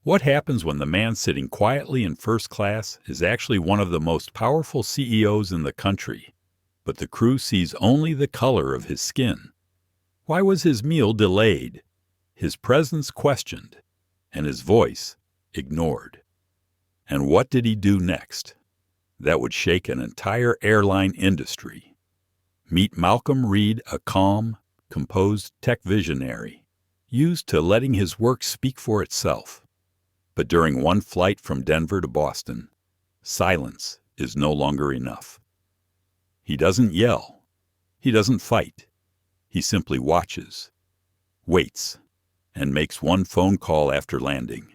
What happens when the man sitting quietly in first class is actually one of the most powerful CEOs in the country, but the crew sees only the color of his skin? Why was his meal delayed, his presence questioned, and his voice ignored? And what did he do next that would shake an entire airline industry? Meet Malcolm Reid, a calm, composed tech visionary, used to letting his work speak for itself. But during one flight from Denver to Boston, silence is no longer enough. He doesn't yell. He doesn't fight. He simply watches, waits, and makes one phone call after landing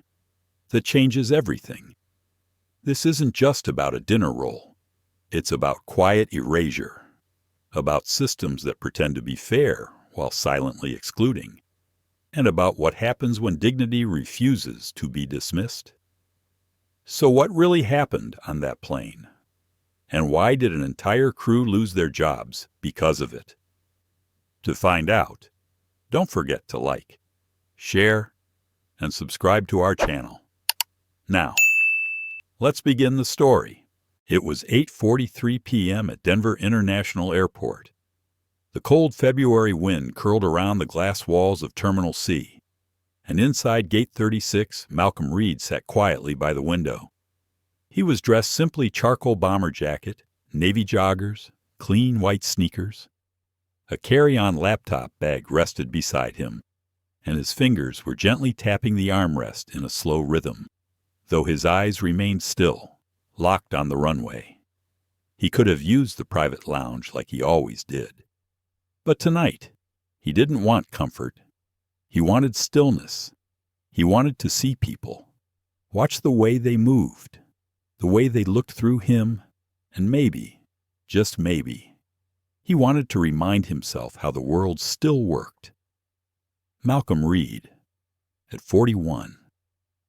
that changes everything. This isn't just about a dinner roll. It's about quiet erasure, about systems that pretend to be fair while silently excluding, and about what happens when dignity refuses to be dismissed. So what really happened on that plane? And why did an entire crew lose their jobs because of it? To find out, don't forget to like, share, and subscribe to our channel. Now, let's begin the story. It was 8:43 p.m. at Denver International Airport. The cold February wind curled around the glass walls of Terminal C, and inside Gate 36, Malcolm Reid sat quietly by the window. He was dressed simply charcoal bomber jacket, navy joggers, clean white sneakers. A carry-on laptop bag rested beside him, and his fingers were gently tapping the armrest in a slow rhythm, though his eyes remained still, locked on the runway. He could have used the private lounge like he always did. But tonight, he didn't want comfort. He wanted stillness. He wanted to see people, watch the way they moved, the way they looked through him, and maybe, just maybe, he wanted to remind himself how the world still worked. Malcolm Reid, at 41,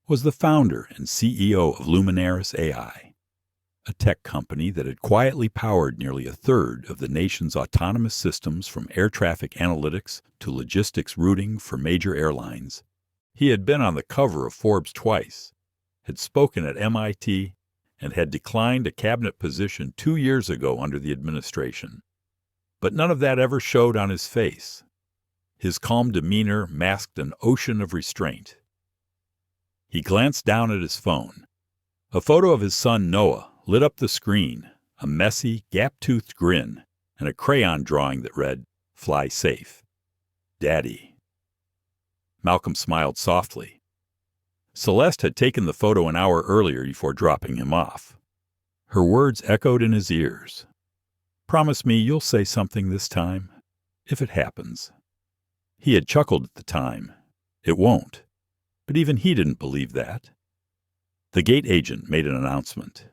was the founder and CEO of Luminaris AI, a tech company that had quietly powered nearly a third of the nation's autonomous systems from air traffic analytics to logistics routing for major airlines. He had been on the cover of Forbes twice, had spoken at MIT, and had declined a cabinet position 2 years ago under the administration. But none of that ever showed on his face. His calm demeanor masked an ocean of restraint. He glanced down at his phone. A photo of his son Noah lit up the screen, a messy, gap-toothed grin, and a crayon drawing that read, "Fly safe. Daddy." Malcolm smiled softly. Celeste had taken the photo an hour earlier before dropping him off. Her words echoed in his ears. "Promise me you'll say something this time, if it happens." He had chuckled at the time. It won't. But even he didn't believe that. The gate agent made an announcement.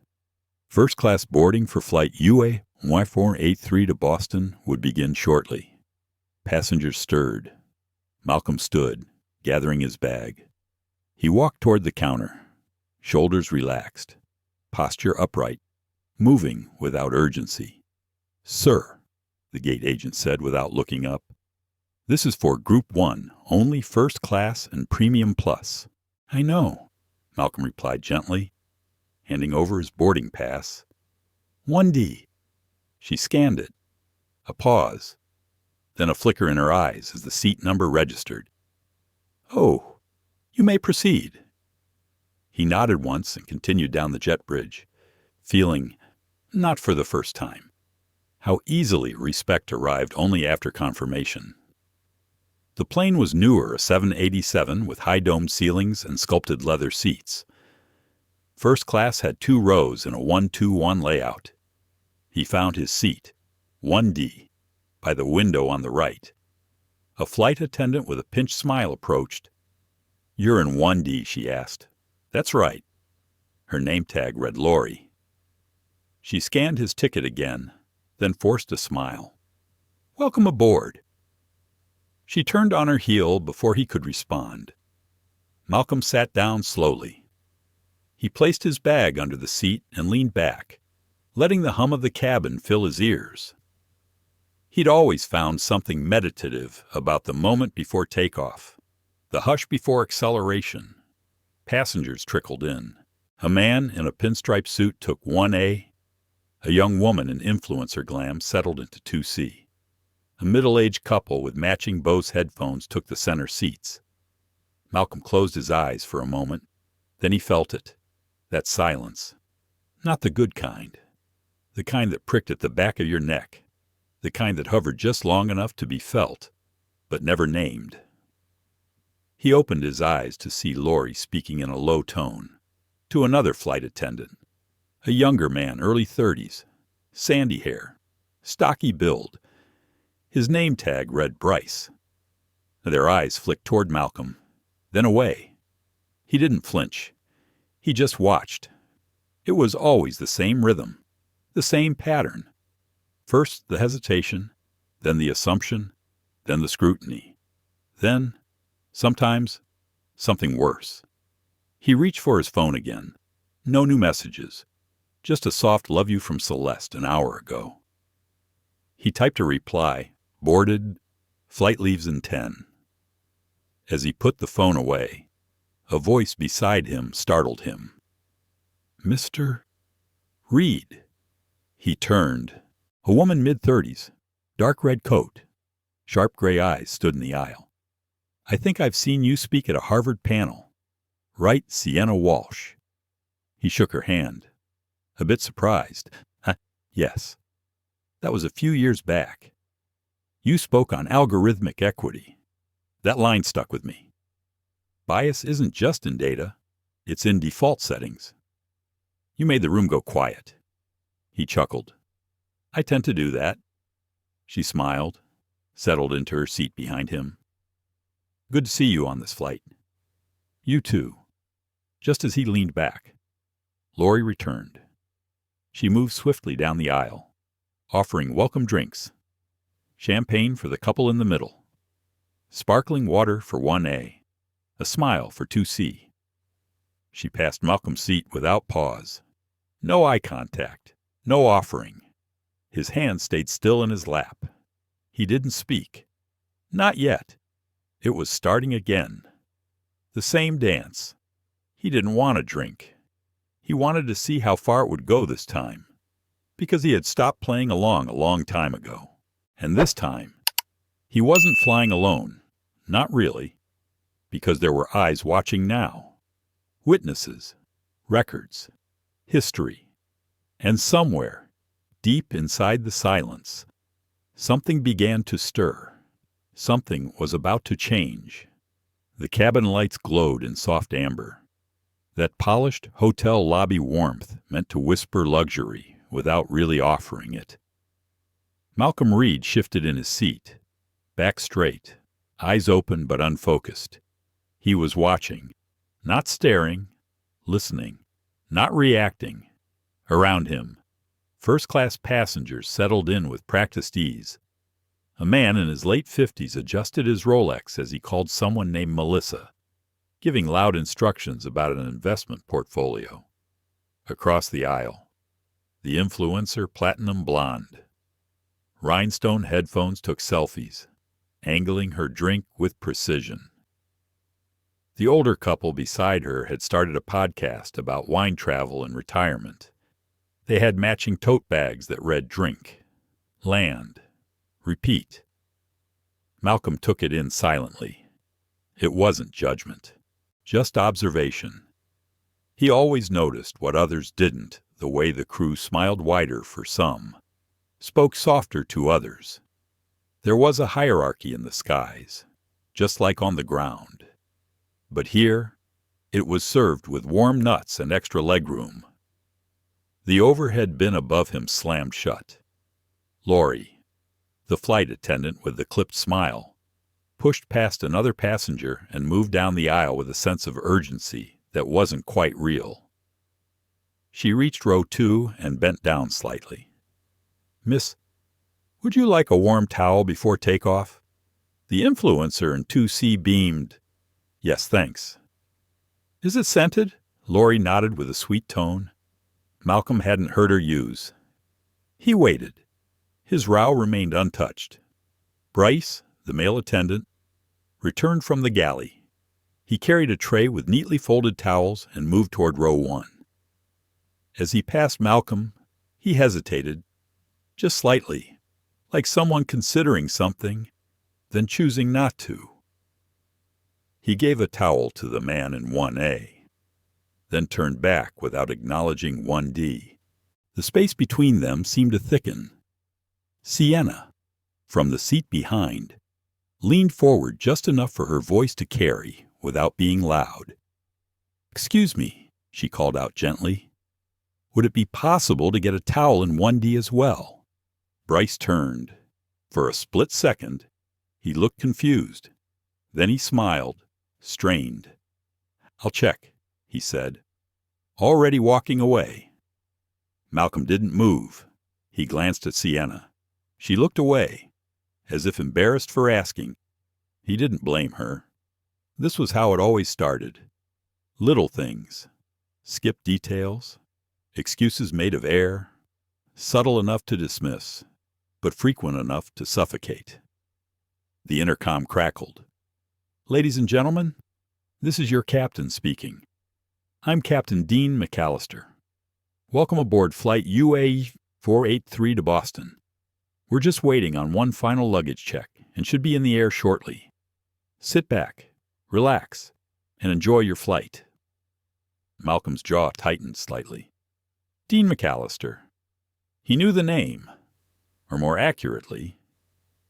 First-class boarding for flight UA 1483 to Boston would begin shortly. Passengers stirred. Malcolm stood, gathering his bag. He walked toward the counter, shoulders relaxed, posture upright, moving without urgency. "Sir," the gate agent said without looking up, "this is for Group 1, only First Class and Premium Plus." "I know," Malcolm replied gently, handing over his boarding pass. 1D. She scanned it. A pause, then a flicker in her eyes as the seat number registered. "Oh, you may proceed." He nodded once and continued down the jet bridge, feeling, not for the first time, how easily respect arrived only after confirmation. The plane was newer, a 787 with high-domed ceilings and sculpted leather seats. First class had 2 rows in a 1-2-1 layout. He found his seat, 1D, by the window on the right. A flight attendant with a pinched smile approached. "You're in 1D, she asked. "That's right." Her name tag read Lori. She scanned his ticket again, then forced a smile. "Welcome aboard." She turned on her heel before he could respond. Malcolm sat down slowly. He placed his bag under the seat and leaned back, letting the hum of the cabin fill his ears. He'd always found something meditative about the moment before takeoff, the hush before acceleration, Passengers trickled in. A man in a pinstripe suit took 1A. A young woman in influencer glam settled into 2C. A middle-aged couple with matching Bose headphones took the center seats. Malcolm closed his eyes for a moment. Then he felt it. That silence. Not the good kind. The kind that pricked at the back of your neck. The kind that hovered just long enough to be felt, but never named. He opened his eyes to see Lori speaking in a low tone to another flight attendant. A younger man, early 30s, sandy hair, stocky build. His name tag read Bryce. Their eyes flicked toward Malcolm, then away. He didn't flinch. He just watched. It was always the same rhythm, the same pattern. First the hesitation, then the assumption, then the scrutiny. Then, sometimes, something worse. He reached for his phone again. No new messages. Just a soft love you from Celeste an hour ago. He typed a reply, boarded, flight leaves in 10. As he put the phone away, a voice beside him startled him. Mr. Reid. He turned. A woman mid-30s, dark red coat, sharp gray eyes stood in the aisle. I think I've seen you speak at a Harvard panel. Right, Sienna Walsh. He shook her hand, a bit surprised. Yes. That was a few years back. You spoke on algorithmic equity. That line stuck with me. Bias isn't just in data, it's in default settings. You made the room go quiet. He chuckled. I tend to do that. She smiled, settled into her seat behind him. Good to see you on this flight. You too. Just as he leaned back, Lori returned. She moved swiftly down the aisle, offering welcome drinks. Champagne for the couple in the middle. Sparkling water for 1A. A smile for 2C. She passed Malcolm's seat without pause. No eye contact. No offering. His hand stayed still in his lap. He didn't speak. Not yet. It was starting again. The same dance. He didn't want a drink. He wanted to see how far it would go this time, because he had stopped playing along a long time ago. And this time, he wasn't flying alone. Not really. Because there were eyes watching now. Witnesses. Records. History. And somewhere, deep inside the silence, something began to stir. Something was about to change. The cabin lights glowed in soft amber. That polished hotel lobby warmth meant to whisper luxury without really offering it. Malcolm Reid shifted in his seat, back straight, eyes open but unfocused. He was watching, not staring, listening, not reacting. Around him, first-class passengers settled in with practiced ease. A man in his late 50s adjusted his Rolex as he called someone named Melissa, giving loud instructions about an investment portfolio. Across the aisle, the influencer platinum blonde. Rhinestone headphones took selfies, angling her drink with precision. The older couple beside her had started a podcast about wine travel and retirement. They had matching tote bags that read drink, land, repeat. Malcolm took it in silently. It wasn't judgment, just observation. He always noticed what others didn't, the way the crew smiled wider for some, spoke softer to others. There was a hierarchy in the skies, just like on the ground. But here, it was served with warm nuts and extra legroom. The overhead bin above him slammed shut. Lori, the flight attendant with the clipped smile, pushed past another passenger and moved down the aisle with a sense of urgency that wasn't quite real. She reached row 2 and bent down slightly. Miss, would you like a warm towel before takeoff? The influencer in 2C beamed. Yes, thanks. Is it scented? Lori nodded with a sweet tone. Malcolm hadn't heard her use. He waited. His row remained untouched. Bryce, the male attendant, returned from the galley. He carried a tray with neatly folded towels and moved toward row 1. As he passed Malcolm, he hesitated, just slightly, like someone considering something, then choosing not to. He gave a towel to the man in 1A, then turned back without acknowledging 1D. The space between them seemed to thicken. Sienna, from the seat behind, leaned forward just enough for her voice to carry without being loud. "Excuse me," she called out gently. "Would it be possible to get a towel in 1D as well?" Bryce turned. For a split second, he looked confused. Then he smiled, strained. "I'll check," he said, already walking away. Malcolm didn't move. He glanced at Sienna. She looked away, as if embarrassed for asking. He didn't blame her. This was how it always started. Little things, skipped details, excuses made of air, subtle enough to dismiss, but frequent enough to suffocate. The intercom crackled. "Ladies and gentlemen, this is your captain speaking. I'm Captain Dean McAllister. Welcome aboard flight UA 483 to Boston. We're just waiting on one final luggage check and should be in the air shortly. Sit back, relax, and enjoy your flight." Malcolm's jaw tightened slightly. Dean McAllister. He knew the name, or more accurately,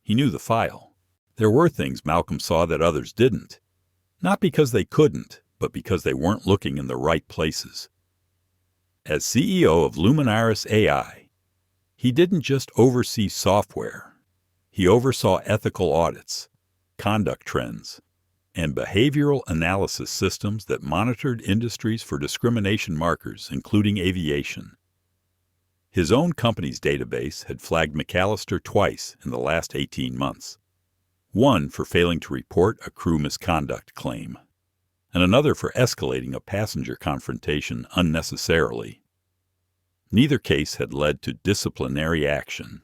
he knew the file. There were things Malcolm saw that others didn't, not because they couldn't, but because they weren't looking in the right places. As CEO of Luminaris AI, he didn't just oversee software. He oversaw ethical audits, conduct trends, and behavioral analysis systems that monitored industries for discrimination markers, including aviation. His own company's database had flagged McAllister twice in the last 18 months. One for failing to report a crew misconduct claim, and another for escalating a passenger confrontation unnecessarily. Neither case had led to disciplinary action.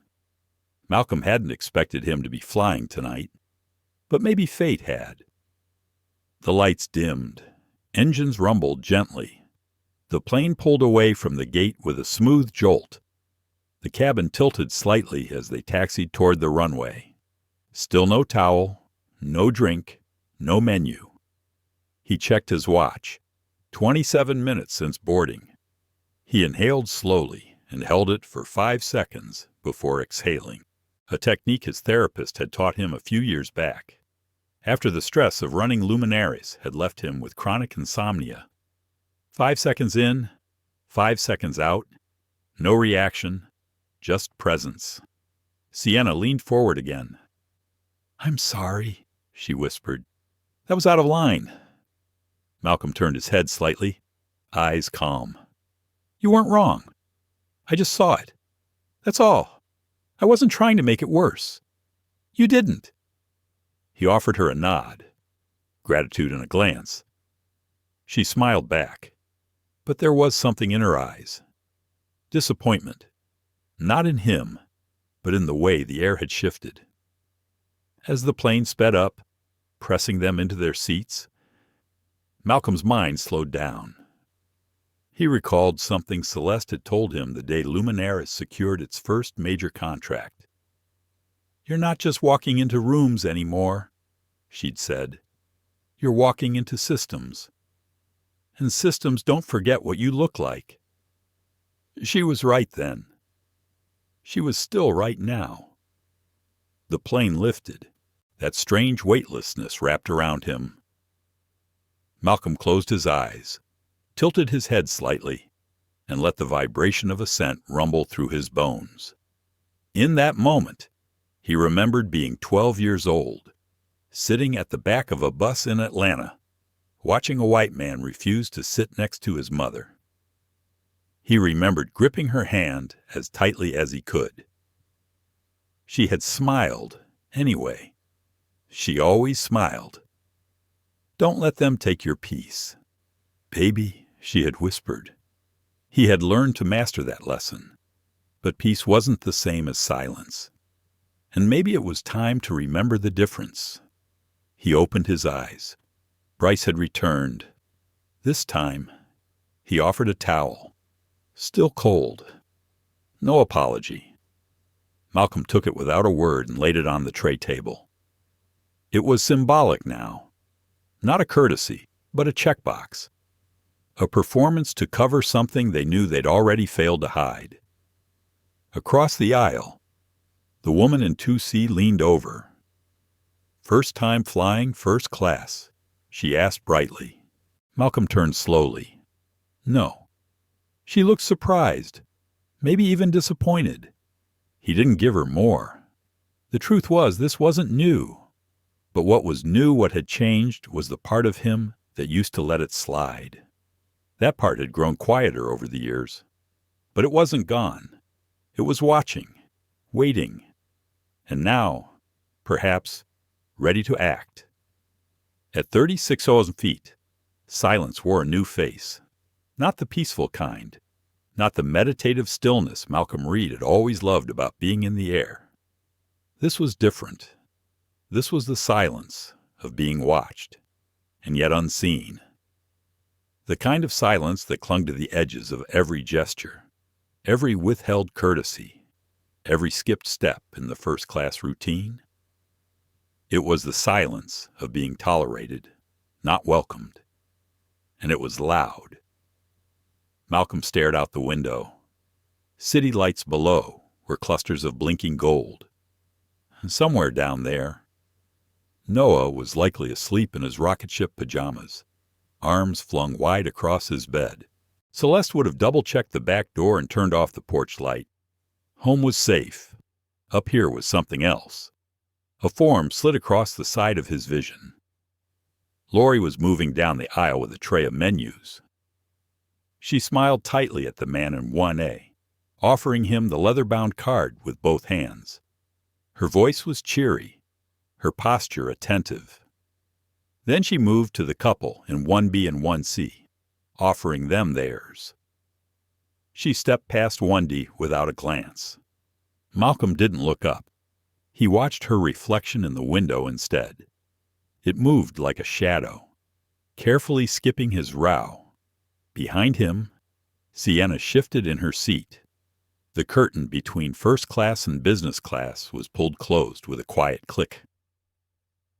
Malcolm hadn't expected him to be flying tonight, but maybe fate had. The lights dimmed. Engines rumbled gently. The plane pulled away from the gate with a smooth jolt. The cabin tilted slightly as they taxied toward the runway. Still no towel, no drink, no menu. He checked his watch. 27 minutes since boarding. He inhaled slowly and held it for 5 seconds before exhaling, a technique his therapist had taught him a few years back, after the stress of running Luminaris had left him with chronic insomnia. 5 seconds in, 5 seconds out, no reaction, just presence. Sienna leaned forward again. "I'm sorry," she whispered. "That was out of line." Malcolm turned his head slightly, eyes calm. "You weren't wrong. I just saw it. That's all. I wasn't trying to make it worse. You didn't." He offered her a nod, gratitude in a glance. She smiled back, but there was something in her eyes. Disappointment, not in him, but in the way the air had shifted. As the plane sped up, pressing them into their seats, Malcolm's mind slowed down. He recalled something Celeste had told him the day Luminaris secured its first major contract. "You're not just walking into rooms anymore," she'd said. "You're walking into systems. And systems don't forget what you look like." She was right then. She was still right now. The plane lifted. That strange weightlessness wrapped around him. Malcolm closed his eyes, tilted his head slightly, and let the vibration of ascent rumble through his bones. In that moment, he remembered being 12 years old, sitting at the back of a bus in Atlanta, watching a white man refuse to sit next to his mother. He remembered gripping her hand as tightly as he could. She had smiled, anyway. She always smiled. "Don't let them take your peace." "Baby," she had whispered. He had learned to master that lesson, but peace wasn't the same as silence. And maybe it was time to remember the difference. He opened his eyes. Bryce had returned. This time, he offered a towel. Still cold. No apology. Malcolm took it without a word and laid it on the tray table. It was symbolic now. Not a courtesy, but a checkbox. A performance to cover something they knew they'd already failed to hide. Across the aisle, the woman in 2C leaned over. "First time flying first class?" she asked brightly. Malcolm turned slowly. No. She looked surprised, maybe even disappointed. He didn't give her more. The truth was, this wasn't new. But what was new, what had changed, was the part of him that used to let it slide. That part had grown quieter over the years. But it wasn't gone. It was watching, waiting, and now, perhaps, ready to act. At 36,000 feet, silence wore a new face. Not the peaceful kind. Not the meditative stillness Malcolm Reid had always loved about being in the air. This was different. This was the silence of being watched, and yet unseen. The kind of silence that clung to the edges of every gesture, every withheld courtesy, every skipped step in the first-class routine. It was the silence of being tolerated, not welcomed. And it was loud. Malcolm stared out the window. City lights below were clusters of blinking gold. And somewhere down there, Noah was likely asleep in his rocket ship pajamas, arms flung wide across his bed. Celeste would have double-checked the back door and turned off the porch light. Home was safe. Up here was something else. A form slid across the side of his vision. Lori was moving down the aisle with a tray of menus. She smiled tightly at the man in 1A, offering him the leather-bound card with both hands. Her voice was cheery, her posture attentive. Then she moved to the couple in 1B and 1C, offering them theirs. She stepped past 1D without a glance. Malcolm didn't look up. He watched her reflection in the window instead. It moved like a shadow, carefully skipping his row. Behind him, Sienna shifted in her seat. The curtain between first class and business class was pulled closed with a quiet click.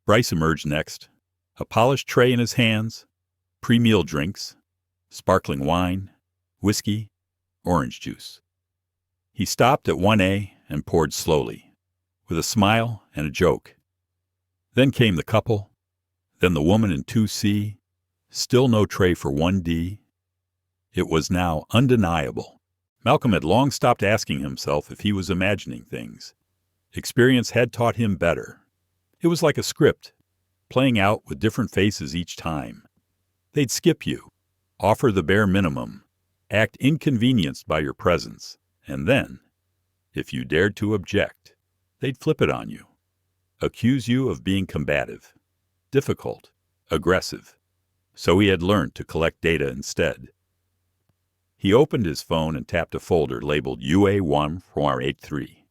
Bryce emerged next, a polished tray in his hands, pre-meal drinks, sparkling wine, whiskey, orange juice. He stopped at 1A and poured slowly, with a smile and a joke. Then came the couple, then the woman in 2C, still no tray for 1D. It was now undeniable. Malcolm had long stopped asking himself if he was imagining things. Experience had taught him better. It was like a script, playing out with different faces each time. They'd skip you, offer the bare minimum, act inconvenienced by your presence, and then, if you dared to object, they'd flip it on you, accuse you of being combative, difficult, aggressive. So he had learned to collect data instead. He opened his phone and tapped a folder labeled UA1-483.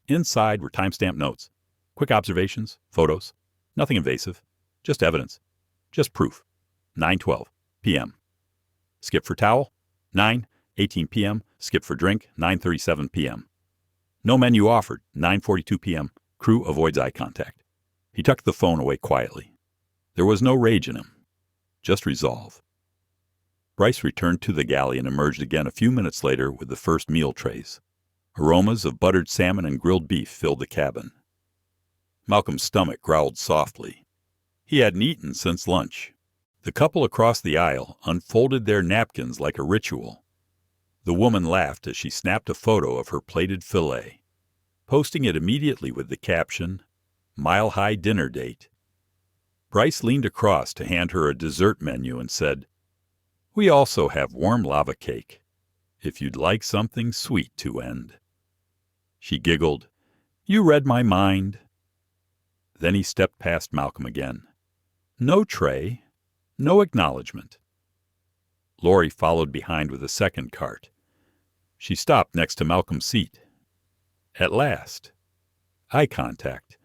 Inside were timestamp notes, quick observations, photos, nothing invasive, just evidence, just proof. 9:12 p.m. Skip for towel, 9:18 p.m. Skip for drink, 9:37 p.m. No menu offered, 9:42 p.m. Crew avoids eye contact. He tucked the phone away quietly. There was no rage in him, just resolve. Bryce returned to the galley and emerged again a few minutes later with the first meal trays. Aromas of buttered salmon and grilled beef filled the cabin. Malcolm's stomach growled softly. He hadn't eaten since lunch. The couple across the aisle unfolded their napkins like a ritual. The woman laughed as she snapped a photo of her plated fillet, posting it immediately with the caption, "Mile High Dinner Date." Bryce leaned across to hand her a dessert menu and said, "We also have warm lava cake, if you'd like something sweet to end." She giggled, "You read my mind." Then he stepped past Malcolm again. No tray, no acknowledgement. Lori followed behind with a second cart. She stopped next to Malcolm's seat. At last. Eye contact.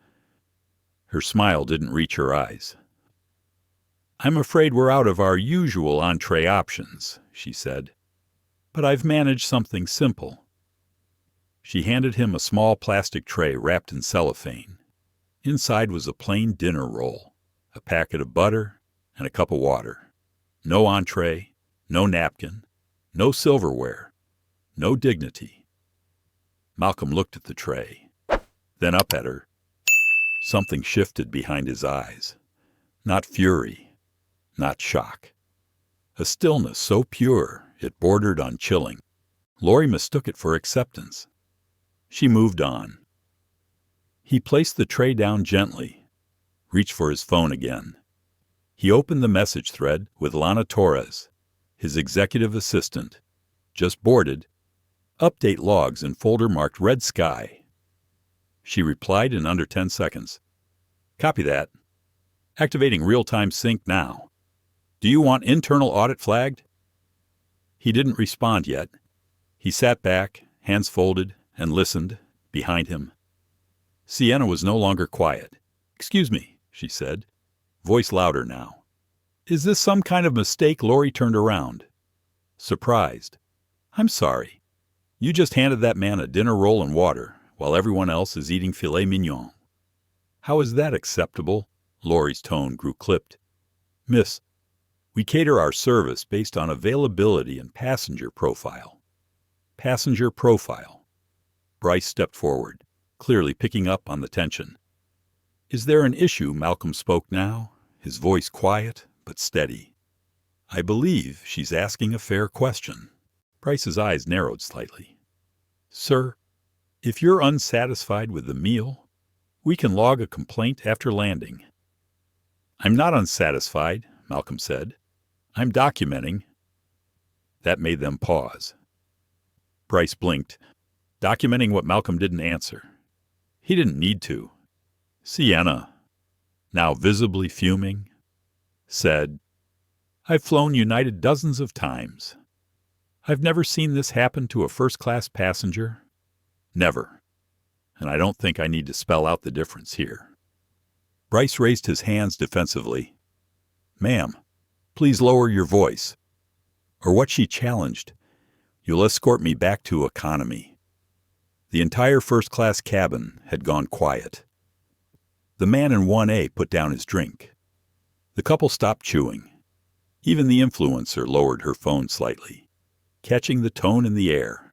Her smile didn't reach her eyes. "I'm afraid we're out of our usual entree options," she said. "But I've managed something simple." She handed him a small plastic tray wrapped in cellophane. Inside was a plain dinner roll, a packet of butter, and a cup of water. No entree, no napkin, no silverware, no dignity. Malcolm looked at the tray, then up at her. Something shifted behind his eyes. Not fury, not shock. A stillness so pure it bordered on chilling. Laurie mistook it for acceptance. She moved on. He placed the tray down gently, reached for his phone again. He opened the message thread with Lana Torres, his executive assistant. Just boarded. Update logs in folder marked Red Sky. She replied in under 10 seconds. Copy that. Activating real-time sync now. Do you want internal audit flagged? He didn't respond yet. He sat back, hands folded, and listened, behind him. Sienna was no longer quiet. "Excuse me," she said, voice louder now. "Is this some kind of mistake?" Laurie turned around, surprised. "I'm sorry. You just handed that man a dinner roll and water, while everyone else is eating filet mignon." "How is that acceptable?" Laurie's tone grew clipped. "Miss, we cater our service based on availability and passenger profile." Passenger profile. Bryce stepped forward, clearly picking up on the tension. "Is there an issue?" Malcolm spoke now, his voice quiet but steady. "I believe she's asking a fair question." Bryce's eyes narrowed slightly. "Sir, if you're unsatisfied with the meal, we can log a complaint after landing." "I'm not unsatisfied," Malcolm said. "I'm documenting." That made them pause. Bryce blinked, documenting what Malcolm didn't answer. He didn't need to. Sienna, now visibly fuming, said, "I've flown United dozens of times. I've never seen this happen to a first-class passenger. Never. And I don't think I need to spell out the difference here." Bryce raised his hands defensively. "Ma'am, please lower your voice." Or what she challenged, "You'll escort me back to economy." The entire first-class cabin had gone quiet. The man in 1A put down his drink. The couple stopped chewing. Even the influencer lowered her phone slightly, catching the tone in the air.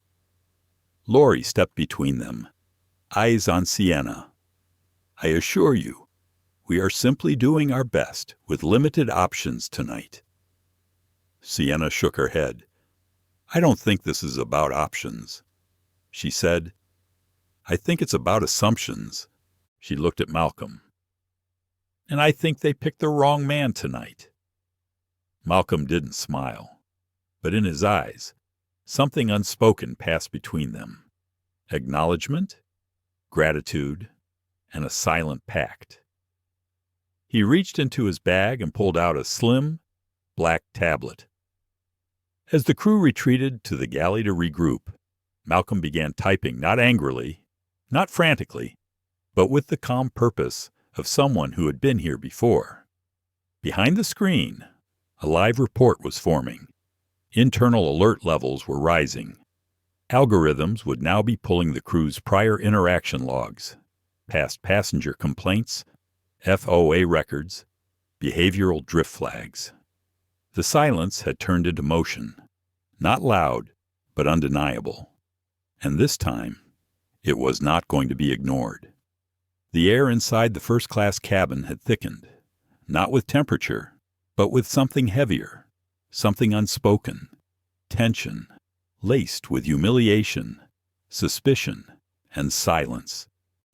Laurie stepped between them, eyes on Sienna. "I assure you, we are simply doing our best with limited options tonight." Sienna shook her head. "I don't think this is about options," she said. "I think it's about assumptions." She looked at Malcolm. "And I think they picked the wrong man tonight." Malcolm didn't smile, but in his eyes, something unspoken passed between them. Acknowledgement, gratitude, and a silent pact. He reached into his bag and pulled out a slim, black tablet. As the crew retreated to the galley to regroup, Malcolm began typing, not angrily, not frantically, but with the calm purpose of someone who had been here before. Behind the screen, a live report was forming. Internal alert levels were rising. Algorithms would now be pulling the crew's prior interaction logs, past passenger complaints, FOA records, behavioral drift flags. The silence had turned into motion, not loud, but undeniable. And this time, it was not going to be ignored. The air inside the first-class cabin had thickened, not with temperature, but with something heavier, something unspoken, tension, laced with humiliation, suspicion, and silence.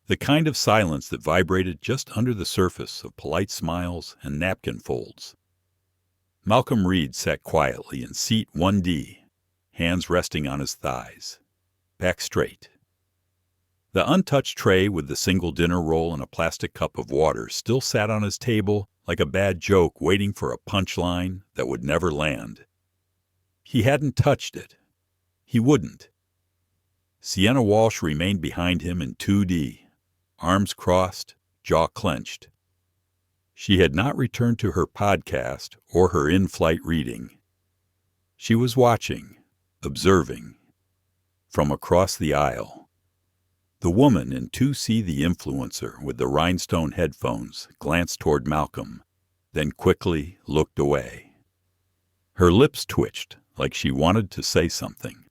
The kind of silence that vibrated just under the surface of polite smiles and napkin folds. Malcolm Reid sat quietly in seat 1D, hands resting on his thighs, back straight. The untouched tray with the single dinner roll and a plastic cup of water still sat on his table like a bad joke waiting for a punchline that would never land. He hadn't touched it. He wouldn't. Sienna Walsh remained behind him in 2D, arms crossed, jaw clenched. She had not returned to her podcast or her in-flight reading. She was watching, observing, from across the aisle. The woman in 2C the influencer with the rhinestone headphones glanced toward Malcolm, then quickly looked away. Her lips twitched like she wanted to say something,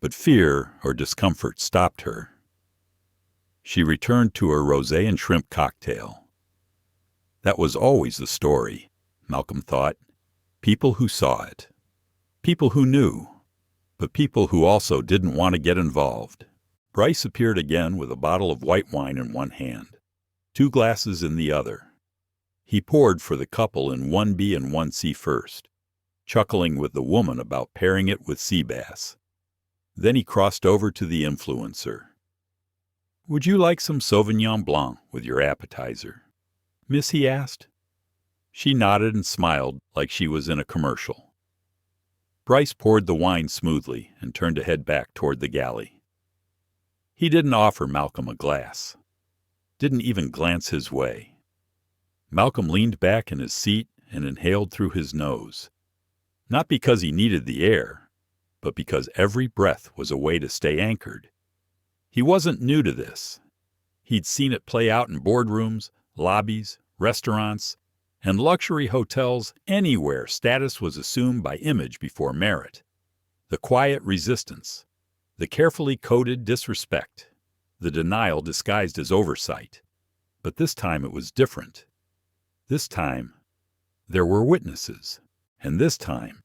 but fear or discomfort stopped her. She returned to her rosé and shrimp cocktail. That was always the story, Malcolm thought. People who saw it. People who knew, but people who also didn't want to get involved. Bryce appeared again with a bottle of white wine in one hand, 2 glasses in the other. He poured for the couple in 1B and 1C first, chuckling with the woman about pairing it with sea bass. Then he crossed over to the influencer. "Would you like some Sauvignon Blanc with your appetizer, miss?" he asked. She nodded and smiled like she was in a commercial. Bryce poured the wine smoothly and turned to head back toward the galley. He didn't offer Malcolm a glass. Didn't even glance his way. Malcolm leaned back in his seat and inhaled through his nose. Not because he needed the air, but because every breath was a way to stay anchored. He wasn't new to this. He'd seen it play out in boardrooms, lobbies, restaurants, and luxury hotels anywhere status was assumed by image before merit. The quiet resistance, the carefully coded disrespect, the denial disguised as oversight. But this time it was different. This time, there were witnesses, and this time,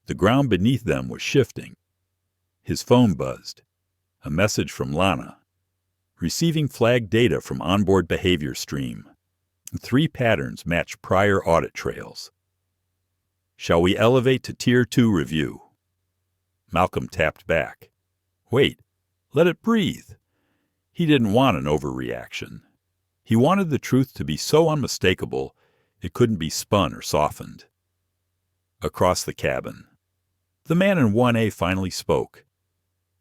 the ground beneath them was shifting. His phone buzzed. A message from Lana. Receiving flagged data from onboard behavior stream. 3 patterns match prior audit trails. Shall we elevate to Tier 2 review? Malcolm tapped back. Wait, let it breathe. He didn't want an overreaction. He wanted the truth to be so unmistakable it couldn't be spun or softened. Across the cabin, the man in 1A finally spoke.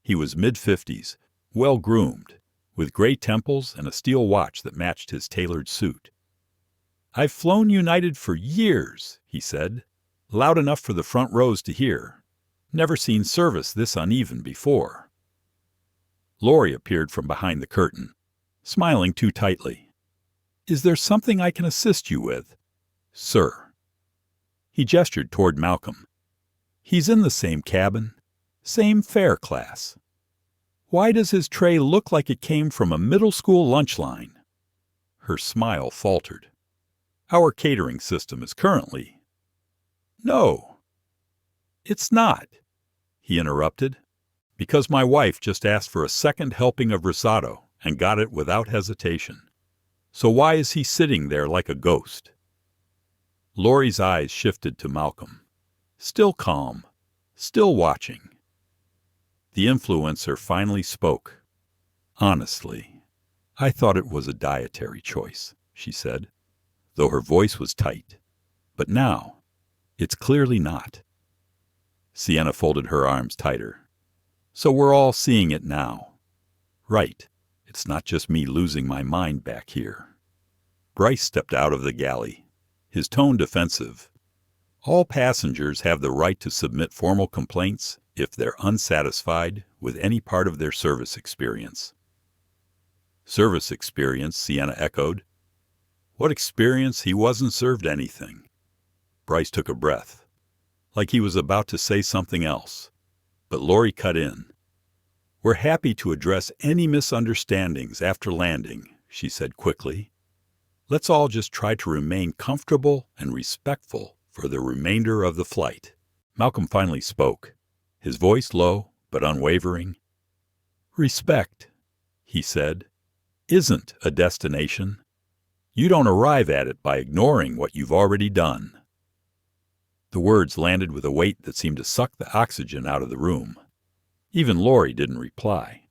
He was mid-50s, well-groomed, with gray temples and a steel watch that matched his tailored suit. "I've flown United for years," he said, loud enough for the front rows to hear. "Never seen service this uneven before." Lori appeared from behind the curtain, smiling too tightly. "Is there something I can assist you with, sir?" He gestured toward Malcolm. "He's in the same cabin, same fare class. Why does his tray look like it came from a middle school lunch line?" Her smile faltered. "Our catering system is currently—" "No, it's not," he interrupted, "because my wife just asked for a second helping of risotto and got it without hesitation. So why is he sitting there like a ghost?" Lori's eyes shifted to Malcolm. Still calm, still watching. The influencer finally spoke. "Honestly, I thought it was a dietary choice," she said, though her voice was tight. "But now, it's clearly not." Sienna folded her arms tighter. "So we're all seeing it now. Right, it's not just me losing my mind back here." Bryce stepped out of the galley, his tone defensive. All passengers have the right to submit formal complaints if they're unsatisfied with any part of their service experience. "Service experience," Sienna echoed. "What experience? He wasn't served anything." Bryce took a breath, like he was about to say something else, but Lori cut in. "We're happy to address any misunderstandings after landing," she said quickly. "Let's all just try to remain comfortable and respectful for the remainder of the flight." Malcolm finally spoke, his voice low but unwavering. "Respect," he said, "isn't a destination. You don't arrive at it by ignoring what you've already done." The words landed with a weight that seemed to suck the oxygen out of the room. Even Lori didn't reply.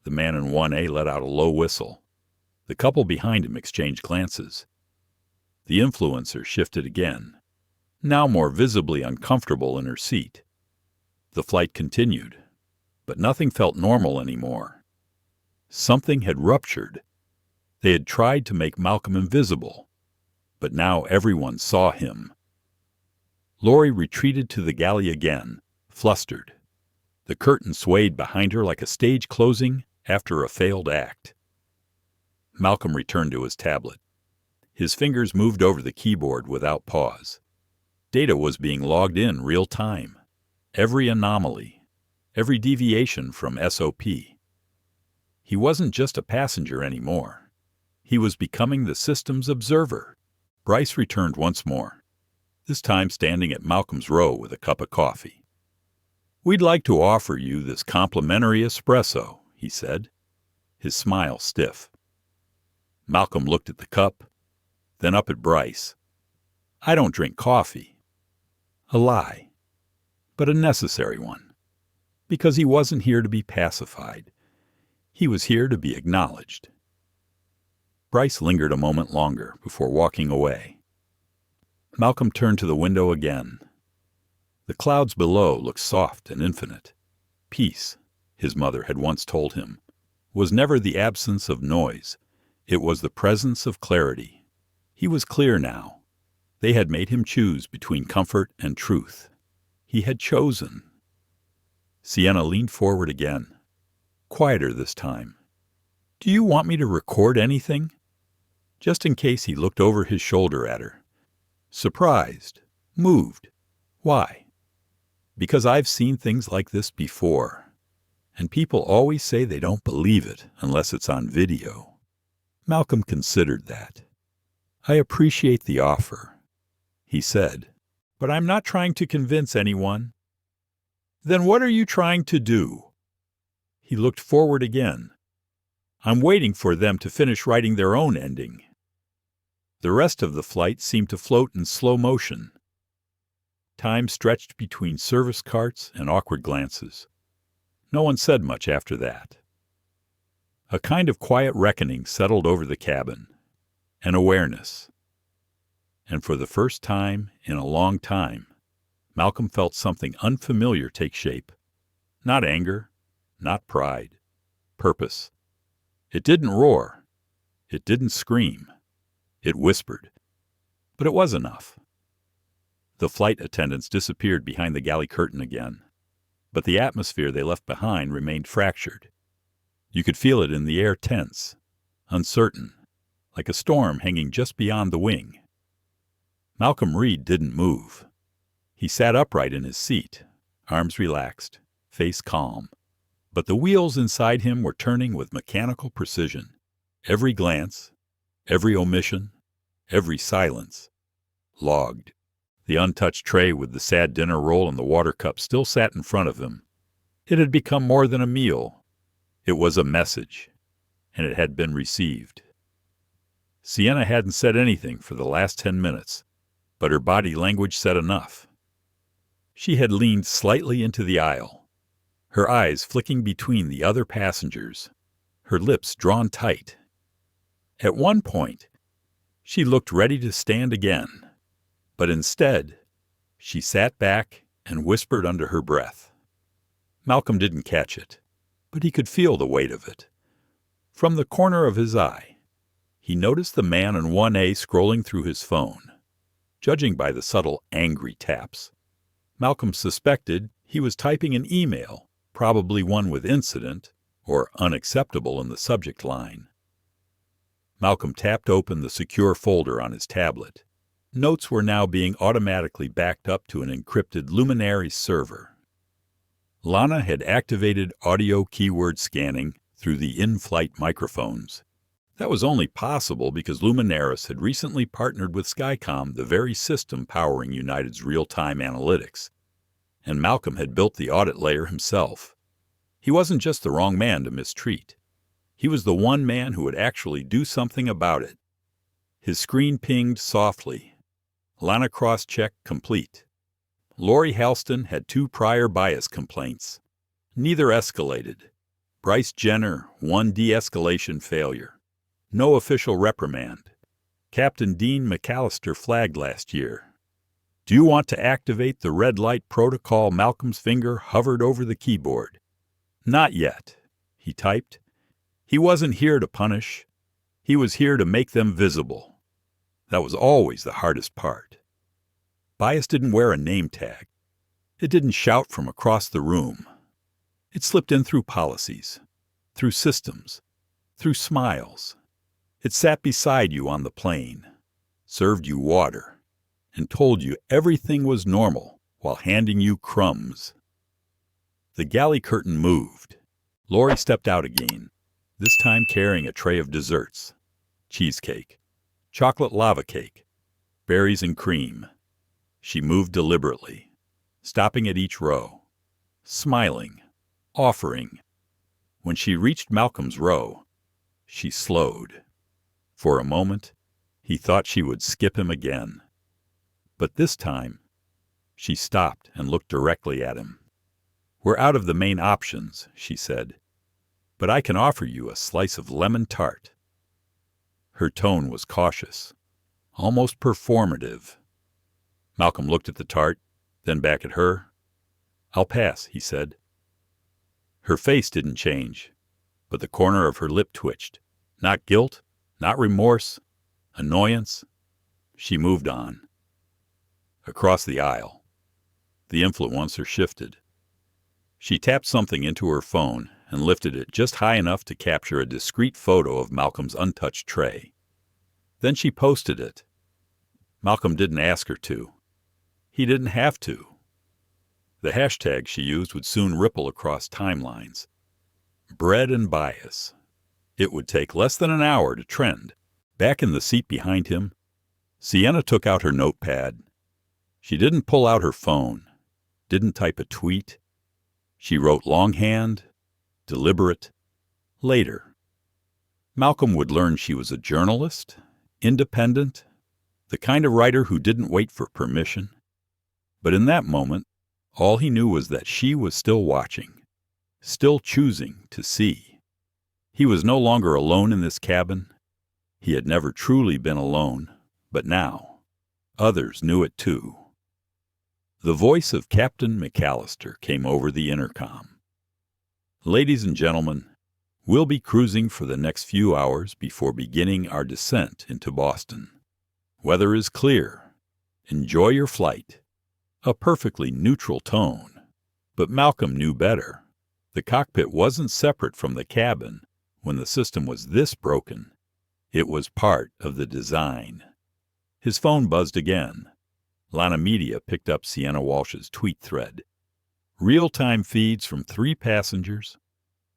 The man in 1A let out a low whistle. The couple behind him exchanged glances. The influencer shifted again, now more visibly uncomfortable in her seat. The flight continued, but nothing felt normal anymore. Something had ruptured. They had tried to make Malcolm invisible. but now everyone saw him. Lori retreated to the galley again, flustered. The curtain swayed behind her like a stage closing after a failed act. Malcolm returned to his tablet. His fingers moved over the keyboard without pause. Data was being logged in real time. Every anomaly, every deviation from SOP. He wasn't just a passenger anymore. He was becoming the system's observer. Bryce returned once more, this time standing at Malcolm's row with a cup of coffee. "We'd like to offer you this complimentary espresso," he said, his smile stiff. Malcolm looked at the cup, then up at Bryce. "I don't drink coffee." A lie, but a necessary one, because he wasn't here to be pacified. He was here to be acknowledged. Bryce lingered a moment longer before walking away. Malcolm turned to the window again. The clouds below looked soft and infinite. Peace, his mother had once told him, was never the absence of noise. It was the presence of clarity. He was clear now. They had made him choose between comfort and truth. He had chosen. Sienna leaned forward again, quieter this time. "Do you want me to record anything?" Just in case he looked over his shoulder at her. Surprised, moved. Why? Because I've seen things like this before, and people always say they don't believe it unless it's on video. Malcolm considered that. "I appreciate the offer," he said, "but I'm not trying to convince anyone." "Then what are you trying to do?" He looked forward again. "I'm waiting for them to finish writing their own ending." The rest of the flight seemed to float in slow motion. Time stretched between service carts and awkward glances. No one said much after that. A kind of quiet reckoning settled over the cabin, an awareness. And for the first time in a long time, Malcolm felt something unfamiliar take shape. Not anger, not pride, purpose. It didn't roar. It didn't scream. It whispered. But it was enough. The flight attendants disappeared behind the galley curtain again, but the atmosphere they left behind remained fractured. You could feel it in the air, tense, uncertain, like a storm hanging just beyond the wing. Malcolm Reid didn't move. He sat upright in his seat, arms relaxed, face calm. But the wheels inside him were turning with mechanical precision. Every glance, every omission, every silence, logged. The untouched tray with the sad dinner roll and the water cup still sat in front of him. It had become more than a meal. It was a message, and it had been received. Sienna hadn't said anything for the last 10 minutes, but her body language said enough. She had leaned slightly into the aisle, her eyes flicking between the other passengers, her lips drawn tight. At one point, she looked ready to stand again, but instead, she sat back and whispered under her breath. Malcolm didn't catch it, but he could feel the weight of it. From the corner of his eye, he noticed the man in 1A scrolling through his phone. Judging by the subtle, angry taps, Malcolm suspected he was typing an email, probably one with incident or unacceptable in the subject line. Malcolm tapped open the secure folder on his tablet. Notes were now being automatically backed up to an encrypted Luminaris server. Lana had activated audio keyword scanning through the in-flight microphones. That was only possible because Luminaris had recently partnered with Skycom, the very system powering United's real-time analytics. And Malcolm had built the audit layer himself. He wasn't just the wrong man to mistreat. He was the one man who would actually do something about it. His screen pinged softly. Lana cross-check complete. Lori Halston had 2 prior bias complaints. Neither escalated. Bryce Jenner, 1 de-escalation failure. No official reprimand. Captain Dean McAllister flagged last year. "Do you want to activate the red light protocol?" Malcolm's finger hovered over the keyboard. "Not yet," he typed. He wasn't here to punish. He was here to make them visible. That was always the hardest part. Bias didn't wear a name tag. It didn't shout from across the room. It slipped in through policies, through systems, through smiles. It sat beside you on the plane, served you water, and told you everything was normal while handing you crumbs. The galley curtain moved. Lori stepped out again, this time carrying a tray of desserts. Cheesecake, chocolate lava cake, berries and cream. She moved deliberately, stopping at each row, smiling, offering. When she reached Malcolm's row, she slowed. For a moment, he thought she would skip him again. But this time, she stopped and looked directly at him. "We're out of the main options," she said, "but I can offer you a slice of lemon tart." Her tone was cautious, almost performative. Malcolm looked at the tart, then back at her. "I'll pass," he said. Her face didn't change, but the corner of her lip twitched. Not guilt, not remorse, annoyance. She moved on. Across the aisle, the influencer shifted. She tapped something into her phone and lifted it just high enough to capture a discreet photo of Malcolm's untouched tray. Then she posted it. Malcolm didn't ask her to. He didn't have to. The hashtag she used would soon ripple across timelines. Bread and bias. It would take less than an hour to trend. Back in the seat behind him, Sienna took out her notepad. She didn't pull out her phone, didn't type a tweet. She wrote longhand, deliberate, later. Malcolm would learn she was a journalist, independent, the kind of writer who didn't wait for permission. But in that moment, all he knew was that she was still watching, still choosing to see. He was no longer alone in this cabin. He had never truly been alone, but now, others knew it too. The voice of Captain McAllister came over the intercom. "Ladies and gentlemen, we'll be cruising for the next few hours before beginning our descent into Boston. Weather is clear. Enjoy your flight." A perfectly neutral tone. But Malcolm knew better. The cockpit wasn't separate from the cabin when the system was this broken. It was part of the design. His phone buzzed again. Lana Media picked up Sienna Walsh's tweet thread. Real-time feeds from 3 passengers.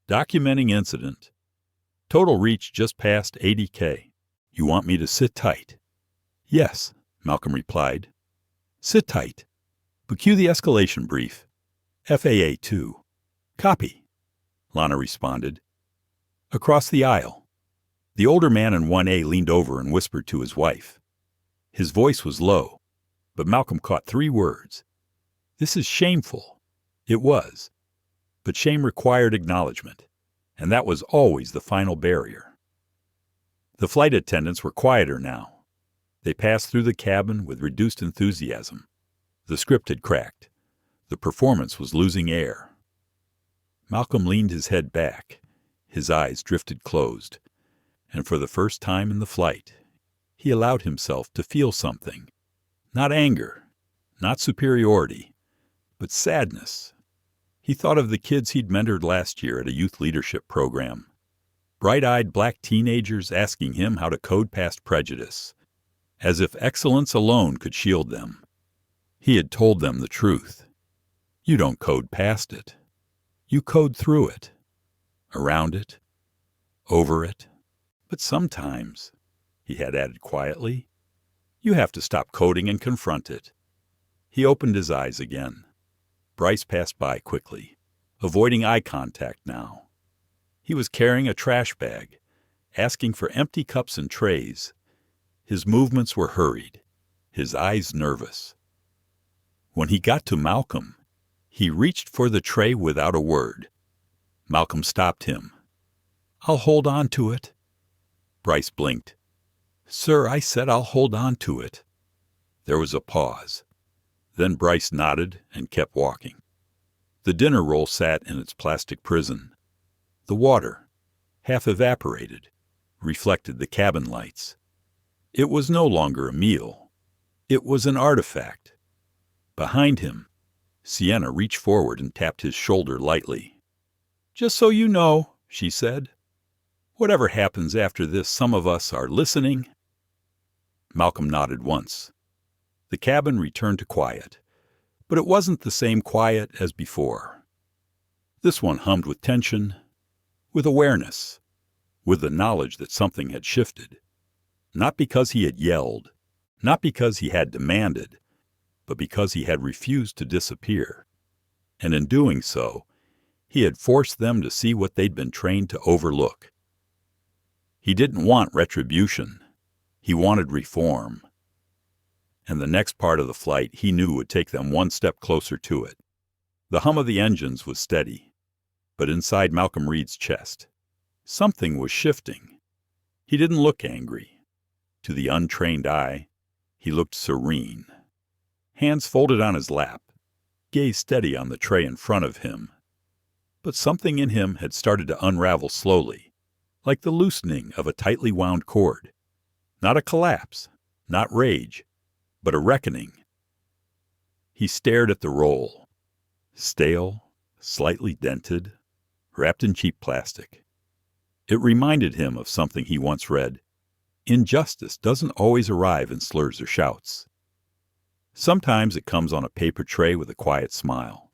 Documenting incident. Total reach just past 80K. You want me to sit tight? Yes, Malcolm replied. Sit tight. But cue the escalation brief. FAA 2. Copy, Lana responded. Across the aisle, the older man in 1A leaned over and whispered to his wife. His voice was low, but Malcolm caught 3 words. This is shameful. It was. But shame required acknowledgement, and that was always the final barrier. The flight attendants were quieter now. They passed through the cabin with reduced enthusiasm. The script had cracked. The performance was losing air. Malcolm leaned his head back. His eyes drifted closed, and for the first time in the flight, he allowed himself to feel something. Not anger, not superiority, but sadness. He thought of the kids he'd mentored last year at a youth leadership program. Bright-eyed black teenagers asking him how to code past prejudice, as if excellence alone could shield them. He had told them the truth. You don't code past it. You code through it, around it, over it. But sometimes, he had added quietly, you have to stop coding and confront it. He opened his eyes again. Bryce passed by quickly, avoiding eye contact now. He was carrying a trash bag, asking for empty cups and trays. His movements were hurried, his eyes nervous. When he got to Malcolm, he reached for the tray without a word. Malcolm stopped him. I'll hold on to it. Bryce blinked. Sir, I said I'll hold on to it. There was a pause. Then Bryce nodded and kept walking. The dinner roll sat in its plastic prison. The water, half evaporated, reflected the cabin lights. It was no longer a meal. It was an artifact. Behind him, Sienna reached forward and tapped his shoulder lightly. "Just so you know," she said, "whatever happens after this, some of us are listening." Malcolm nodded once. The cabin returned to quiet, but it wasn't the same quiet as before. This one hummed with tension, with awareness, with the knowledge that something had shifted. Not because he had yelled, not because he had demanded, but because he had refused to disappear. And in doing so, he had forced them to see what they'd been trained to overlook. He didn't want retribution. He wanted reform. And the next part of the flight he knew would take them one step closer to it. The hum of the engines was steady, but inside Malcolm Reid's chest, something was shifting. He didn't look angry. To the untrained eye, he looked serene. Hands folded on his lap, gaze steady on the tray in front of him. But something in him had started to unravel slowly, like the loosening of a tightly wound cord. Not a collapse, not rage, but a reckoning. He stared at the roll, stale, slightly dented, wrapped in cheap plastic. It reminded him of something he once read. Injustice doesn't always arrive in slurs or shouts. Sometimes it comes on a paper tray with a quiet smile.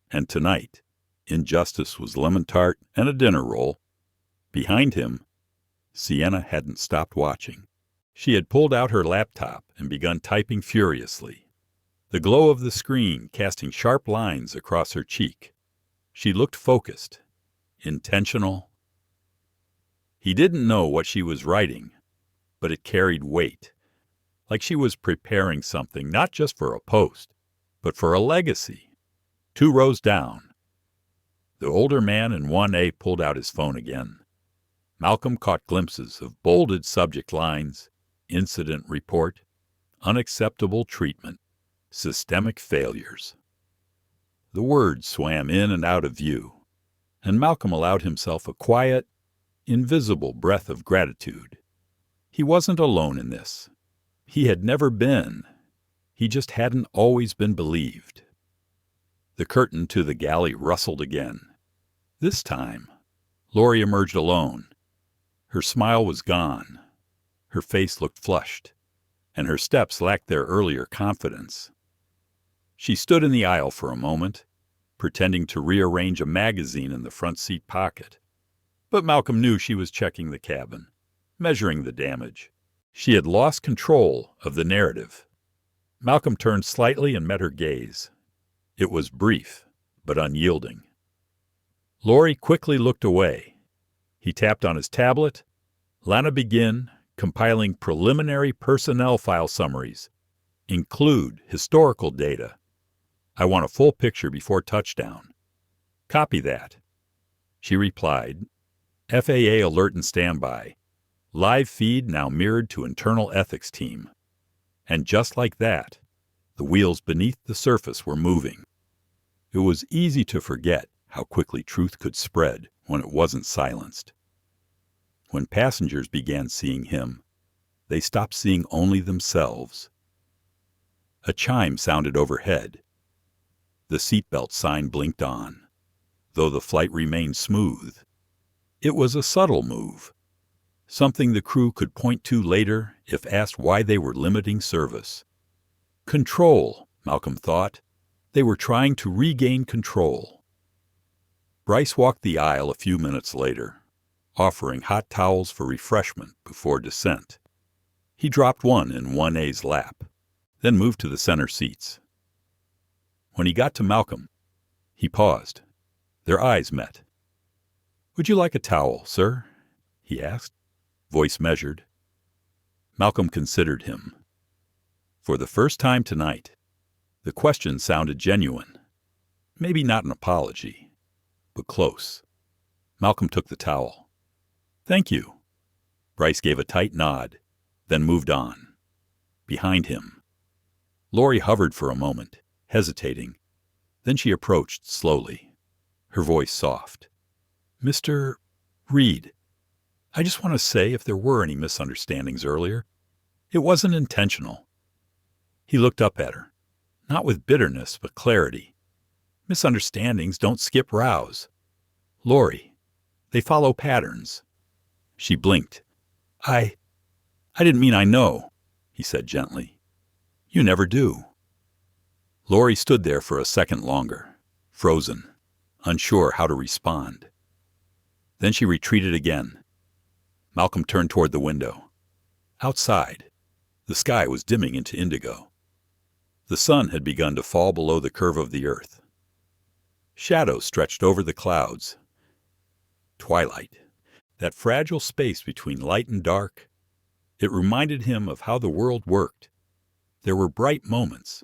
And tonight, injustice was lemon tart and a dinner roll. Behind him, Sienna hadn't stopped watching. She had pulled out her laptop and begun typing furiously, the glow of the screen casting sharp lines across her cheek. She looked focused, intentional. He didn't know what she was writing, but it carried weight, like she was preparing something not just for a post, but for a legacy. 2 rows down, the older man in 1A pulled out his phone again. Malcolm caught glimpses of bolded subject lines: incident report, unacceptable treatment, systemic failures. The words swam in and out of view, and Malcolm allowed himself a quiet, invisible breath of gratitude. He wasn't alone in this. He had never been. He just hadn't always been believed. The curtain to the galley rustled again. This time, Lori emerged alone. Her smile was gone. Her face looked flushed, and her steps lacked their earlier confidence. She stood in the aisle for a moment, pretending to rearrange a magazine in the front seat pocket. But Malcolm knew she was checking the cabin, measuring the damage. She had lost control of the narrative. Malcolm turned slightly and met her gaze. It was brief, but unyielding. Lori quickly looked away. He tapped on his tablet. "Lana, begin compiling preliminary personnel file summaries. Include historical data. I want a full picture before touchdown." "Copy that." She replied, "FAA alert and standby. Live feed now mirrored to internal ethics team." And just like that, the wheels beneath the surface were moving. It was easy to forget how quickly truth could spread when it wasn't silenced. When passengers began seeing him, they stopped seeing only themselves. A chime sounded overhead. The seatbelt sign blinked on, though the flight remained smooth. It was a subtle move, something the crew could point to later if asked why they were limiting service. Control, Malcolm thought. They were trying to regain control. Bryce walked the aisle a few minutes later, offering hot towels for refreshment before descent. He dropped one in 1A's lap, then moved to the center seats. When he got to Malcolm, he paused. Their eyes met. "Would you like a towel, sir?" he asked, voice measured. Malcolm considered him. For the first time tonight, the question sounded genuine. Maybe not an apology, but close. Malcolm took the towel. "Thank you." Bryce gave a tight nod, then moved on. Behind him, Lori hovered for a moment, hesitating. Then she approached slowly, her voice soft. "Mr. Reid, I just want to say if there were any misunderstandings earlier, It wasn't intentional. He looked up at her, not with bitterness, but clarity. Misunderstandings don't skip rows. Lori, they follow patterns. She blinked. I didn't mean I know, he said gently. You never do. Lori stood there for a second longer, frozen, unsure how to respond. Then she retreated again. Malcolm turned toward the window. Outside, the sky was dimming into indigo. The sun had begun to fall below the curve of the earth. Shadows stretched over the clouds. Twilight, that fragile space between light and dark, it reminded him of how the world worked. There were bright moments,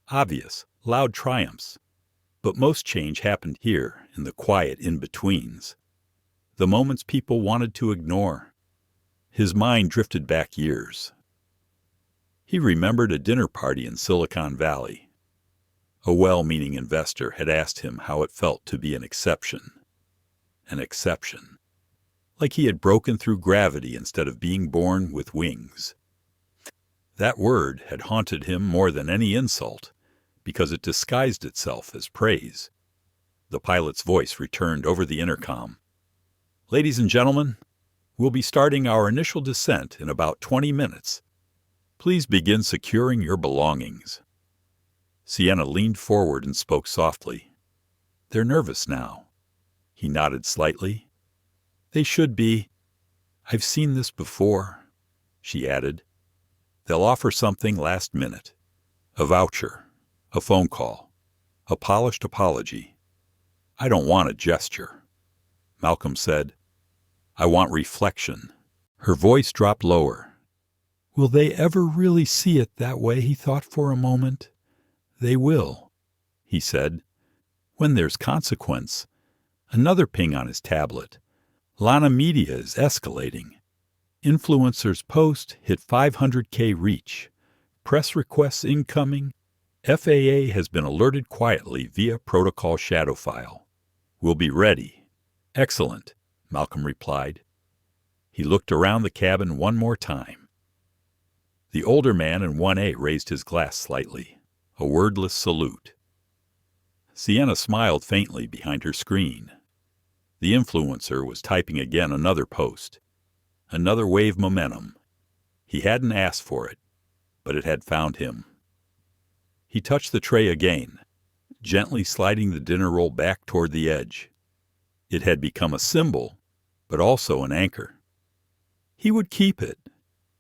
obvious, loud triumphs, but most change happened here in the quiet in-betweens, the moments people wanted to ignore. His mind drifted back years. He remembered a dinner party in Silicon Valley. A well-meaning investor had asked him how it felt to be an exception. An exception. Like he had broken through gravity instead of being born with wings. That word had haunted him more than any insult, because it disguised itself as praise. The pilot's voice returned over the intercom. Ladies and gentlemen, we'll be starting our initial descent in about 20 minutes. Please begin securing your belongings. Sienna leaned forward and spoke softly. They're nervous now. He nodded slightly. They should be. I've seen this before, she added. They'll offer something last minute. A voucher, a phone call, a polished apology. I don't want a gesture. Malcolm said, I want reflection. Her voice dropped lower. Will they ever really see it that way, he thought for a moment. They will, he said. When there's consequence. Another ping on his tablet. Lana Media is escalating. Influencers post hit 500K reach. Press requests incoming. FAA has been alerted quietly via protocol shadow file. We'll be ready. Excellent, Malcolm replied. He looked around the cabin one more time. The older man in 1A raised his glass slightly, a wordless salute. Sienna smiled faintly behind her screen. The influencer was typing again another post. Another wave momentum. He hadn't asked for it, but it had found him. He touched the tray again, gently sliding the dinner roll back toward the edge. It had become a symbol, but also an anchor. He would keep it.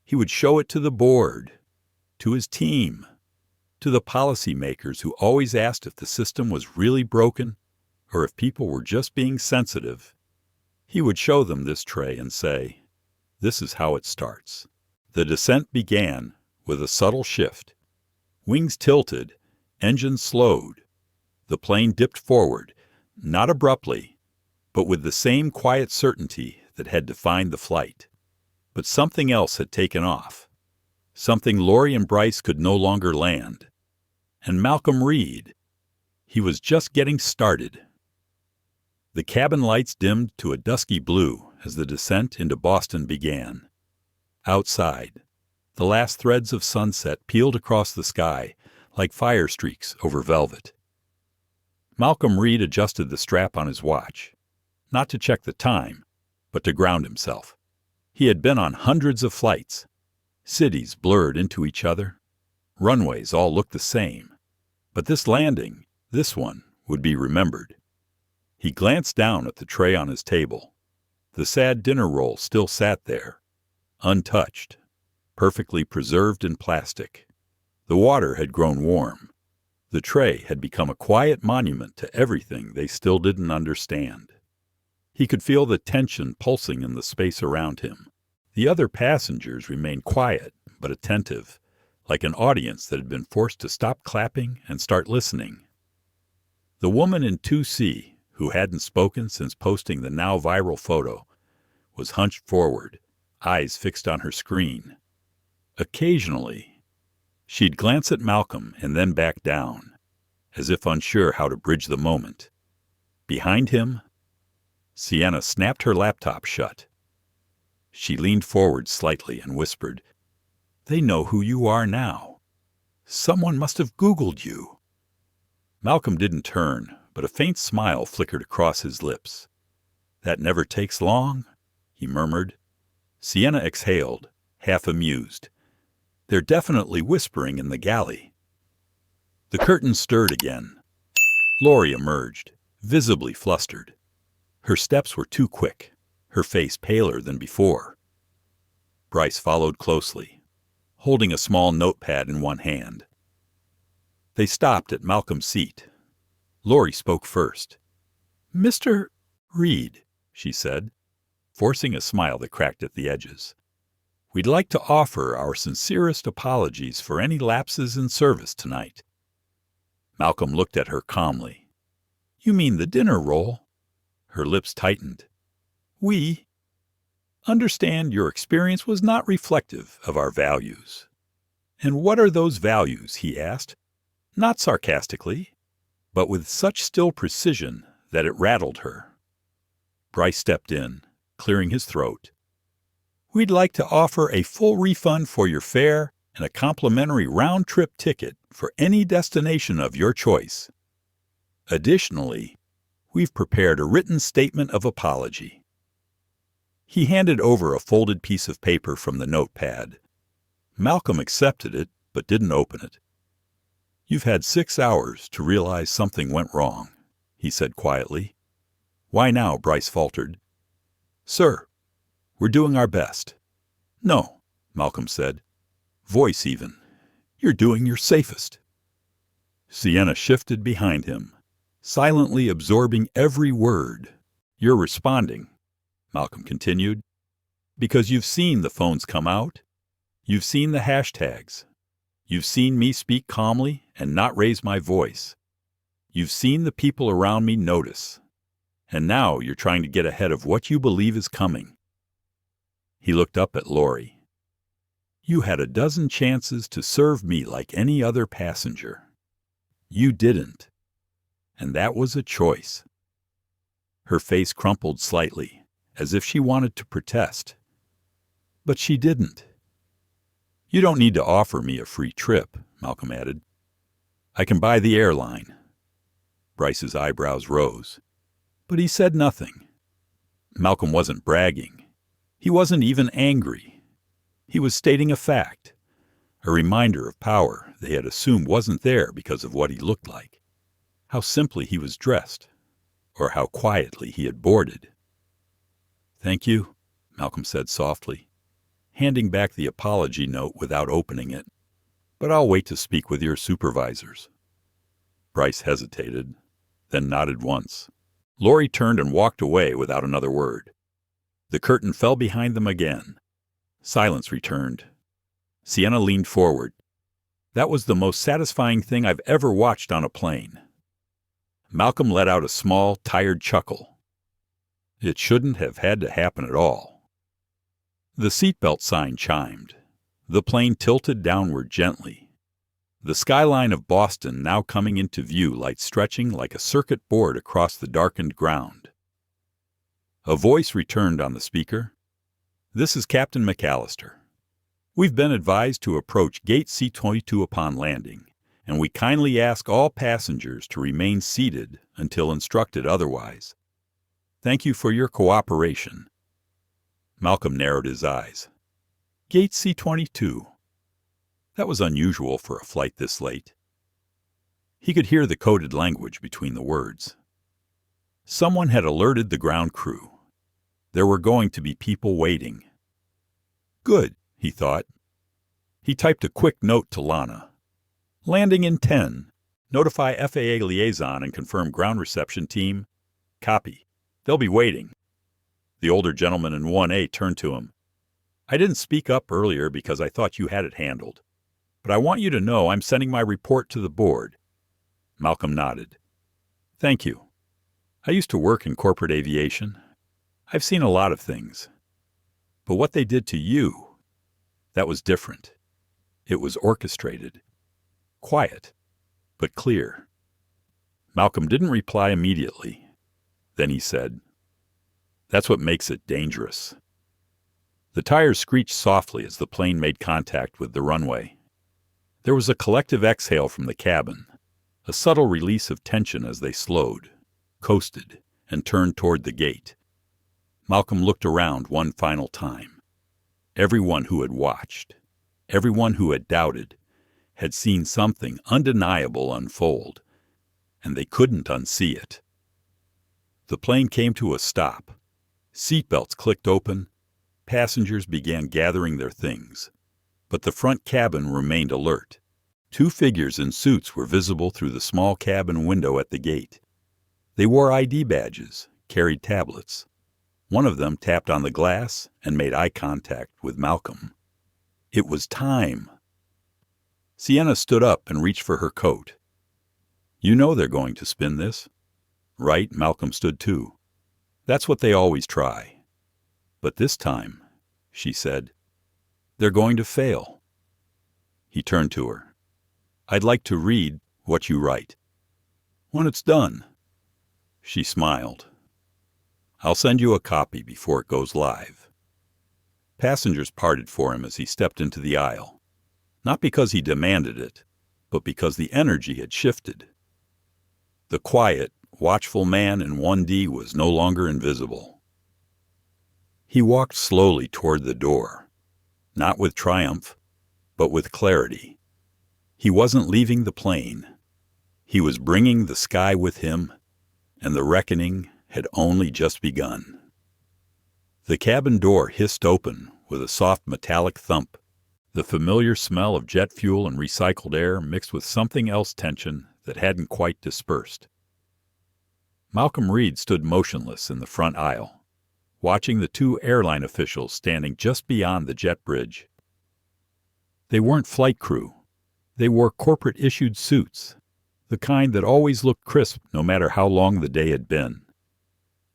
He would show it to the board, to his team, to the policymakers who always asked if the system was really broken or if people were just being sensitive. He would show them this tray and say, this is how it starts. The descent began with a subtle shift. Wings tilted, engines slowed. The plane dipped forward, not abruptly, but with the same quiet certainty that had defined the flight. But something else had taken off. Something Lori and Bryce could no longer land. And Malcolm Reid, he was just getting started. The cabin lights dimmed to a dusky blue as the descent into Boston began. Outside, the last threads of sunset peeled across the sky like fire streaks over velvet. Malcolm Reid adjusted the strap on his watch, not to check the time, but to ground himself. He had been on hundreds of flights. Cities blurred into each other. Runways all looked the same. But this landing, this one, would be remembered. He glanced down at the tray on his table. The sad dinner roll still sat there, untouched, perfectly preserved in plastic. The water had grown warm. The tray had become a quiet monument to everything they still didn't understand. He could feel the tension pulsing in the space around him. The other passengers remained quiet but attentive, like an audience that had been forced to stop clapping and start listening. The woman in 2C, who hadn't spoken since posting the now viral photo, was hunched forward, eyes fixed on her screen. Occasionally, she'd glance at Malcolm and then back down, as if unsure how to bridge the moment. Behind him, Sienna snapped her laptop shut. She leaned forward slightly and whispered, They know who you are now. Someone must have Googled you." Malcolm didn't turn, but a faint smile flickered across his lips. "That never takes long," he murmured. Sienna exhaled, half amused. "They're definitely whispering in the galley." The curtain stirred again. Lori emerged, visibly flustered. Her steps were too quick, her face paler than before. Bryce followed closely, holding a small notepad in one hand. They stopped at Malcolm's seat. Lori spoke first. "Mr. Reid," she said, forcing a smile that cracked at the edges. "We'd like to offer our sincerest apologies for any lapses in service tonight." Malcolm looked at her calmly. "You mean the dinner roll?" Her lips tightened. "We understand your experience was not reflective of our values." "And what are those values?" he asked, not sarcastically, but with such still precision that it rattled her. Bryce stepped in, clearing his throat. "We'd like to offer a full refund for your fare and a complimentary round-trip ticket for any destination of your choice. Additionally, we've prepared a written statement of apology." He handed over a folded piece of paper from the notepad. Malcolm accepted it, but didn't open it. "You've had 6 hours to realize something went wrong," he said quietly. "Why now?" Bryce faltered. "Sir, we're doing our best." "No," Malcolm said. "Voice even. You're doing your safest." Sienna shifted behind him, silently absorbing every word. "You're responding," Malcolm continued, "because you've seen the phones come out. You've seen the hashtags. You've seen me speak calmly and not raise my voice. You've seen the people around me notice. And now you're trying to get ahead of what you believe is coming." He looked up at Lori. "You had a dozen chances to serve me like any other passenger. You didn't. And that was a choice." Her face crumpled slightly, as if she wanted to protest. "But she didn't." "You don't need to offer me a free trip," Malcolm added. "I can buy the airline." Bryce's eyebrows rose, but he said nothing. Malcolm wasn't bragging. He wasn't even angry. He was stating a fact, a reminder of power they had assumed wasn't there because of what he looked like, how simply he was dressed, or how quietly he had boarded. "Thank you," Malcolm said softly, handing back the apology note without opening it. "But I'll wait to speak with your supervisors." Bryce hesitated, then nodded once. Lori turned and walked away without another word. The curtain fell behind them again. Silence returned. Sienna leaned forward. "That was the most satisfying thing I've ever watched on a plane." Malcolm let out a small, tired chuckle. It shouldn't have had to happen at all. The seatbelt sign chimed. The plane tilted downward gently. The skyline of Boston now coming into view, light stretching like a circuit board across the darkened ground. A voice returned on the speaker. "This is Captain McAllister. We've been advised to approach Gate C-22 upon landing, and we kindly ask all passengers to remain seated until instructed otherwise. Thank you for your cooperation." Malcolm narrowed his eyes. Gate C-22. That was unusual for a flight this late. He could hear the coded language between the words. Someone had alerted the ground crew. There were going to be people waiting. Good, he thought. He typed a quick note to Lana. "Landing in 10. Notify FAA liaison and confirm ground reception team. Copy. They'll be waiting." The older gentleman in 1A turned to him. "I didn't speak up earlier because I thought you had it handled. But I want you to know I'm sending my report to the board." Malcolm nodded. "Thank you. I used to work in corporate aviation. I've seen a lot of things. But what they did to you, that was different. It was orchestrated. Quiet, but clear." Malcolm didn't reply immediately. Then he said, "That's what makes it dangerous." The tires screeched softly as the plane made contact with the runway. There was a collective exhale from the cabin, a subtle release of tension as they slowed, coasted, and turned toward the gate. Malcolm looked around one final time. Everyone who had watched, everyone who had doubted, had seen something undeniable unfold, and they couldn't unsee it. The plane came to a stop. Seatbelts clicked open. Passengers began gathering their things, but the front cabin remained alert. Two figures in suits were visible through the small cabin window at the gate. They wore ID badges, carried tablets. One of them tapped on the glass and made eye contact with Malcolm. It was time. Sienna stood up and reached for her coat. "You know they're going to spin this." "Right," Malcolm stood too. "That's what they always try. But this time," she said, "they're going to fail." He turned to her. "I'd like to read what you write." "When it's done." She smiled. "I'll send you a copy before it goes live." Passengers parted for him as he stepped into the aisle, not because he demanded it, but because the energy had shifted. The quiet, watchful man in 1D was no longer invisible. He walked slowly toward the door, not with triumph, but with clarity. He wasn't leaving the plane. He was bringing the sky with him, and the reckoning had only just begun. The cabin door hissed open with a soft metallic thump. The familiar smell of jet fuel and recycled air mixed with something else tension that hadn't quite dispersed. Malcolm Reid stood motionless in the front aisle, watching the two airline officials standing just beyond the jet bridge. They weren't flight crew. They wore corporate-issued suits, the kind that always looked crisp no matter how long the day had been.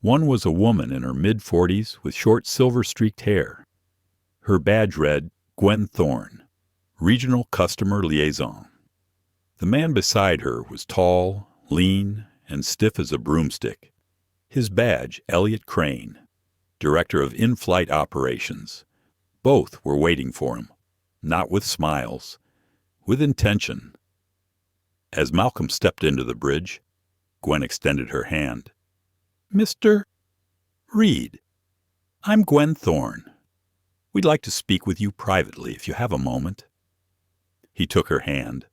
One was a woman in her mid-40s with short silver-streaked hair. Her badge read, "Gwen Thorne, Regional Customer Liaison." The man beside her was tall, lean, and stiff as a broomstick. His badge, Elliot Crane, Director of In-Flight Operations. Both were waiting for him, not with smiles, with intention. As Malcolm stepped into the bridge, Gwen extended her hand. "Mr. Reid, I'm Gwen Thorne. We'd like to speak with you privately if you have a moment." He took her hand,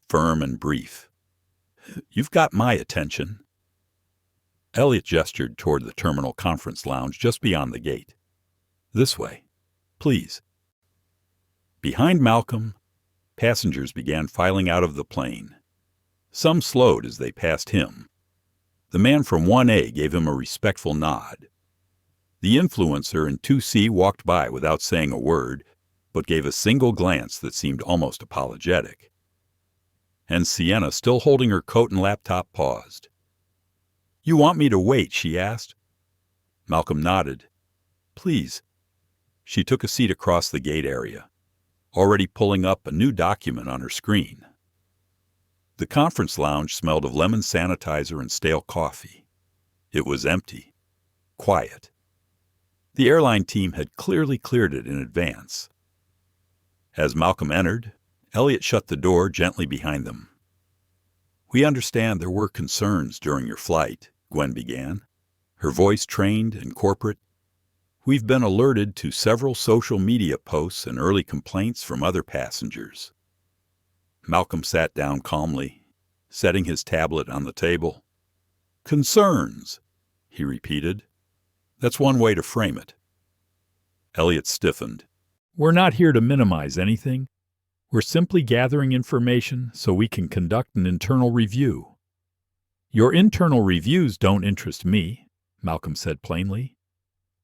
firm and brief. "You've got my attention." Elliot gestured toward the terminal conference lounge just beyond the gate. "This way, please." Behind Malcolm, passengers began filing out of the plane. Some slowed as they passed him. The man from 1A gave him a respectful nod. The influencer in 2C walked by without saying a word, but gave a single glance that seemed almost apologetic. And Sienna, still holding her coat and laptop, paused. "You want me to wait?" she asked. Malcolm nodded. "Please." She took a seat across the gate area, already pulling up a new document on her screen. The conference lounge smelled of lemon sanitizer and stale coffee. It was empty, quiet. The airline team had clearly cleared it in advance. As Malcolm entered, Elliot shut the door gently behind them. "We understand there were concerns during your flight," Gwen began, her voice trained and corporate. "We've been alerted to several social media posts and early complaints from other passengers." Malcolm sat down calmly, setting his tablet on the table. "Concerns," he repeated. "That's one way to frame it." Elliot stiffened. "We're not here to minimize anything. We're simply gathering information so we can conduct an internal review." "Your internal reviews don't interest me," Malcolm said plainly.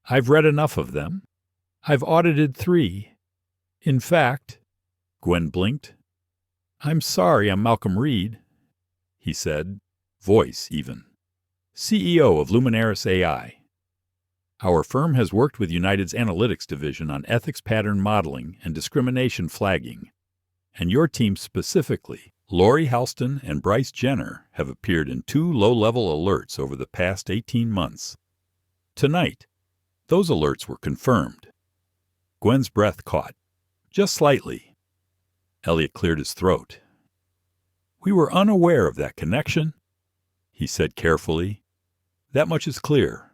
"I've read enough of them. I've audited 3. In fact," Gwen blinked. "I'm sorry I'm Malcolm Reid," he said, voice even. "CEO of Luminaris AI. Our firm has worked with United's analytics division on ethics pattern modeling and discrimination flagging, and your team specifically, Lori Halston and Bryce Jenner, have appeared in 2 low-level alerts over the past 18 months. Tonight, those alerts were confirmed. Gwen's breath caught, just slightly. Elliot cleared his throat. "We were unaware of that connection," he said carefully. "That much is clear."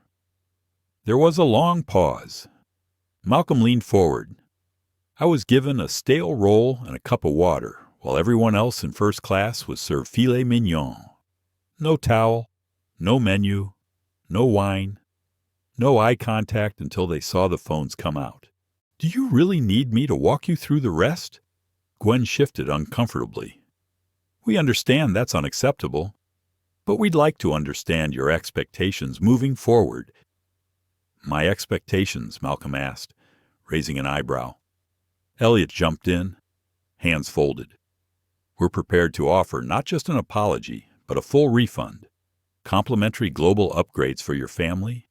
There was a long pause. Malcolm leaned forward. "I was given a stale roll and a cup of water, while everyone else in first class was served filet mignon. No towel, no menu, no wine, no eye contact until they saw the phones come out. Do you really need me to walk you through the rest?" Gwen shifted uncomfortably. "We understand that's unacceptable, but we'd like to understand your expectations moving forward." "My expectations?" Malcolm asked, raising an eyebrow. Elliot jumped in, hands folded. "We're prepared to offer not just an apology, but a full refund, complimentary global upgrades for your family,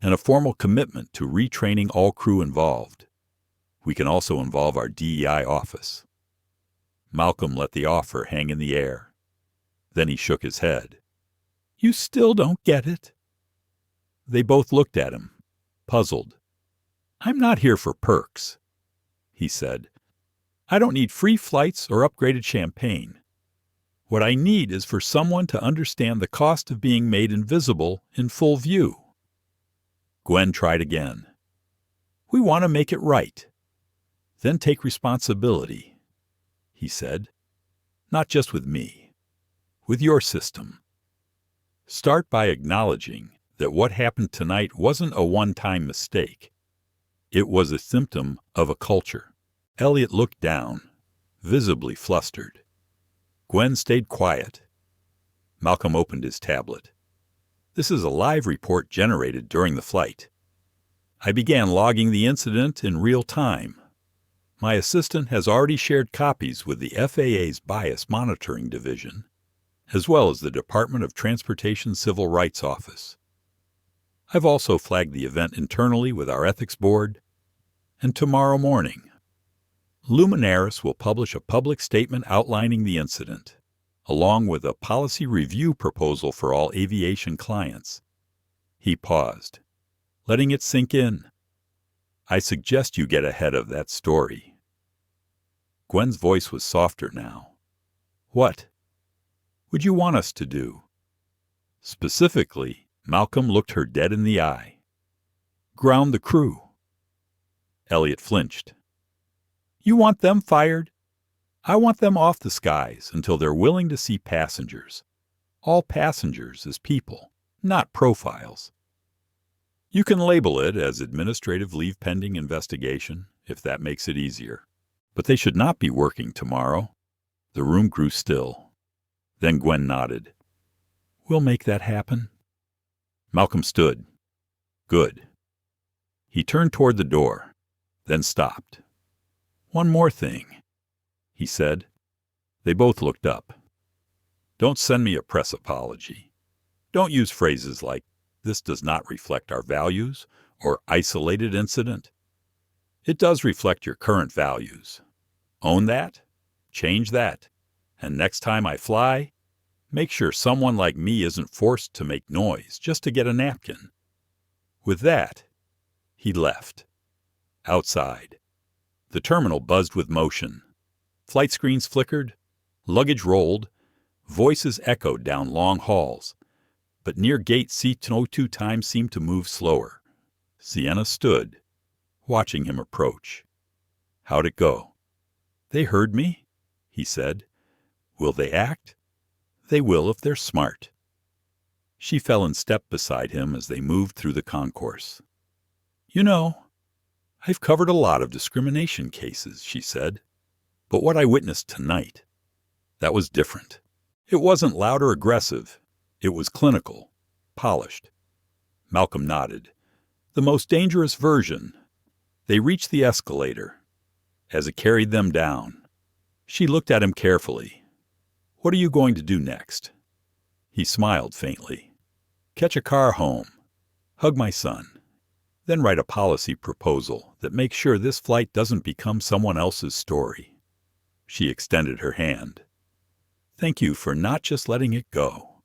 and a formal commitment to retraining all crew involved. We can also involve our DEI office." Malcolm let the offer hang in the air. Then he shook his head. "You still don't get it." They both looked at him, puzzled. "I'm not here for perks," he said. "I don't need free flights or upgraded champagne. What I need is for someone to understand the cost of being made invisible in full view." Gwen tried again. "We want to make it right. Then take responsibility," he said. "Not just with me, with your system. Start by acknowledging that what happened tonight wasn't a one-time mistake. It was a symptom of a culture." Elliot looked down, visibly flustered. Gwen stayed quiet. Malcolm opened his tablet. "This is a live report generated during the flight. I began logging the incident in real time. My assistant has already shared copies with the FAA's Bias Monitoring Division, as well as the Department of Transportation Civil Rights Office. I've also flagged the event internally with our ethics board, and tomorrow morning, Luminaris will publish a public statement outlining the incident, along with a policy review proposal for all aviation clients." He paused, letting it sink in. "I suggest you get ahead of that story." Gwen's voice was softer now. "What would you want us to do?" Specifically, Malcolm looked her dead in the eye. "Ground the crew." Elliot flinched. "You want them fired? I want them off the skies until they're willing to see passengers. All passengers as people, not profiles. You can label it as administrative leave pending investigation, if that makes it easier. But they should not be working tomorrow." The room grew still. Then Gwen nodded. "We'll make that happen." Malcolm stood. "Good." He turned toward the door, then stopped. "One more thing," he said. They both looked up. "Don't send me a press apology. Don't use phrases like, 'This does not reflect our values,' or 'isolated incident.' It does reflect your current values. Own that, change that, and next time I fly, make sure someone like me isn't forced to make noise just to get a napkin." With that, he left. Outside, the terminal buzzed with motion. Flight screens flickered, luggage rolled, voices echoed down long halls, but near gate C02 time seemed to move slower. Sienna stood, watching him approach. "How'd it go?" "They heard me," he said. "Will they act?" "They will if they're smart." She fell in step beside him as they moved through the concourse. "You know, I've covered a lot of discrimination cases," she said. "But what I witnessed tonight, that was different. It wasn't loud or aggressive. It was clinical, polished." Malcolm nodded. "The most dangerous version." They reached the escalator. As it carried them down, she looked at him carefully. "What are you going to do next?" He smiled faintly. "Catch a car home, hug my son, then write a policy proposal that makes sure this flight doesn't become someone else's story." She extended her hand. "Thank you for not just letting it go."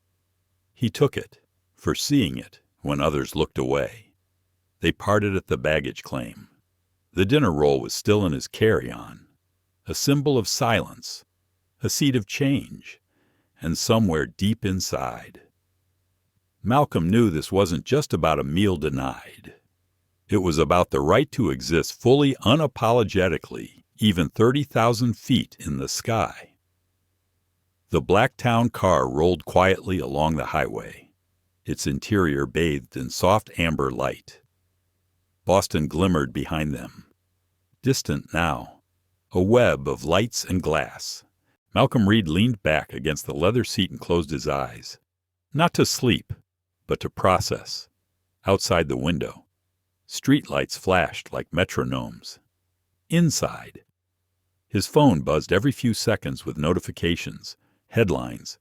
He took it, for seeing it when others looked away. They parted at the baggage claim. The dinner roll was still in his carry-on, a symbol of silence, a seed of change, and somewhere deep inside. Malcolm knew this wasn't just about a meal denied. It was about the right to exist fully unapologetically, even 30,000 feet in the sky. The black town car rolled quietly along the highway, its interior bathed in soft amber light. Boston glimmered behind them, distant now, a web of lights and glass. Malcolm Reid leaned back against the leather seat and closed his eyes, not to sleep, but to process. Outside the window, streetlights flashed like metronomes. Inside, his phone buzzed every few seconds with notifications, headlines,